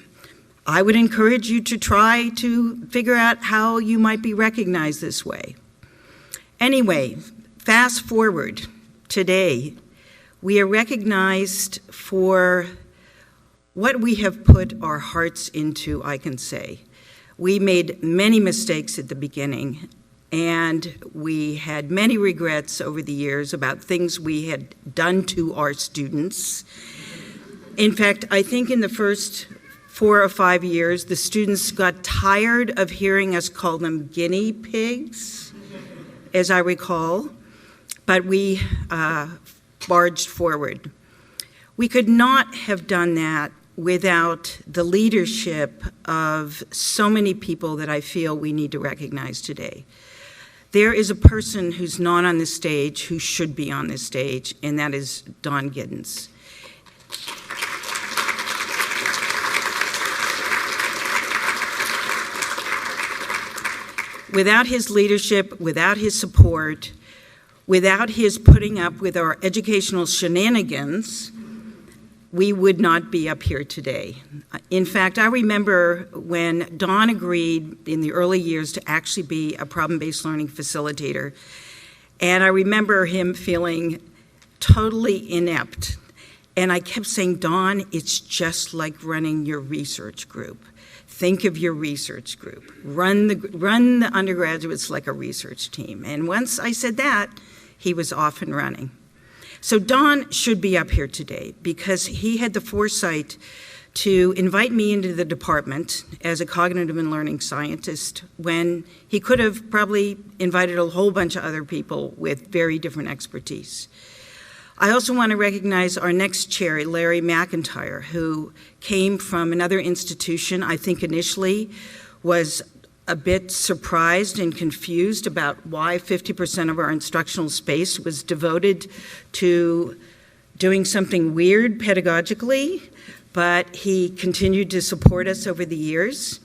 I would encourage you to try to figure out how you might be recognized this way. Anyway, fast forward today, we are recognized for what we have put our hearts into, I can say. We made many mistakes at the beginning, and we had many regrets over the years about things we had done to our students. In fact, I think in the first 4 or 5 years, the students got tired of hearing us call them guinea pigs, as I recall, but we barged forward. We could not have done that without the leadership of so many people that I feel we need to recognize today. There is a person who's not on the stage who should be on this stage, and that is Don Giddens. Without his leadership, without his support, without his putting up with our educational shenanigans, we would not be up here today. In fact, I remember when Don agreed in the early years to actually be a problem-based learning facilitator, and I remember him feeling totally inept. And I kept saying, Don, it's just like running your research group. Think of your research group. Run the undergraduates like a research team. And once I said that, he was off and running. So Don should be up here today because he had the foresight to invite me into the department as a cognitive and learning scientist when he could have probably invited a whole bunch of other people with very different expertise. I also want to recognize our next chair, Larry McIntyre, who came from another institution. I think initially was a bit surprised and confused about why 50% of our instructional space was devoted to doing something weird pedagogically, but he continued to support us over the years.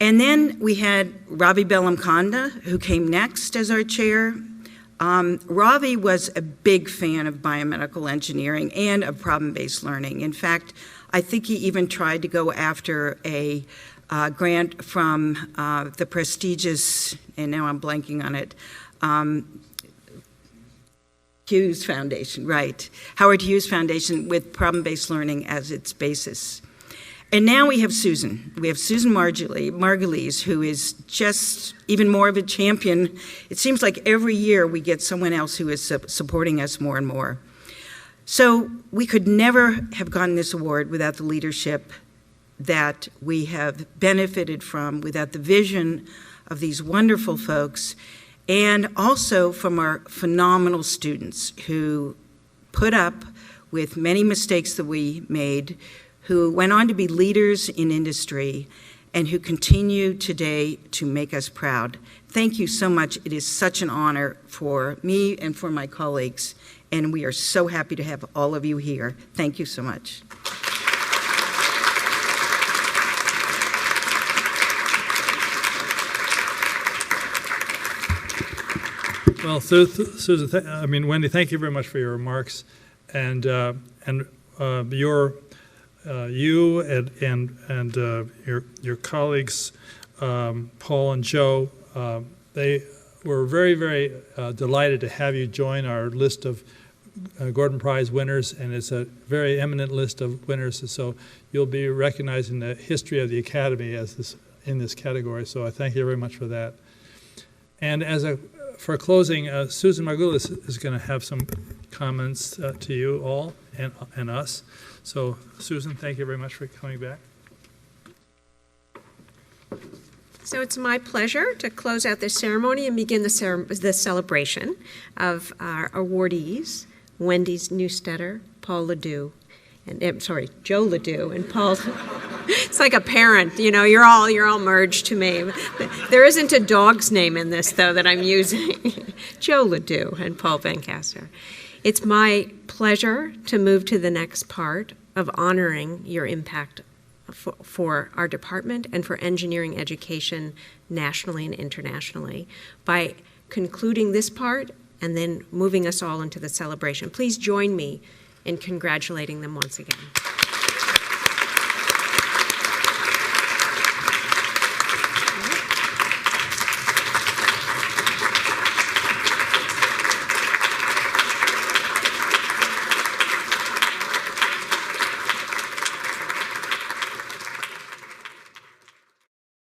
And then we had Ravi Bellamkonda, who came next as our chair. Ravi was a big fan of biomedical engineering and of problem-based learning. In fact, I think he even tried to go after a grant from the prestigious, and now I'm blanking on it, Hughes Foundation, right, Howard Hughes Foundation with problem-based learning as its basis. And now we have Susan. We have Susan Margulies, who is just even more of a champion. It seems like every year we get someone else who is supporting us more and more. So we could never have gotten this award without the leadership that we have benefited from without the vision of these wonderful folks, and also from our phenomenal students who put up with many mistakes that we made, who went on to be leaders in industry, and who continue today to make us proud. Thank you so much. It is such an honor for me and for my colleagues, and we are so happy to have all of you here. Thank you so much. Well, Susan, Wendy, thank you very much for your remarks, and you and your colleagues, Paul and Joe, they were very, very delighted to have you join our list of Gordon Prize winners, and it's a very eminent list of winners. So you'll be recognizing the history of the Academy in this category. So I thank you very much for that. And for closing, Susan Margulis is going to have some comments to you all and us. So, Susan, thank you very much for coming back. So it's my pleasure to close out this ceremony and begin the celebration of our awardees, Wendy Neustetter, Paul Ledoux, Joe Ledoux and Paul. It's like a parent, you know, you're all merged to me. There isn't a dog's name in this, though, that I'm using. Joe Ledoux and Paul Bencaster. It's my pleasure to move to the next part of honoring your impact for our department and for engineering education nationally and internationally by concluding this part and then moving us all into the celebration. Please join me in congratulating them once again.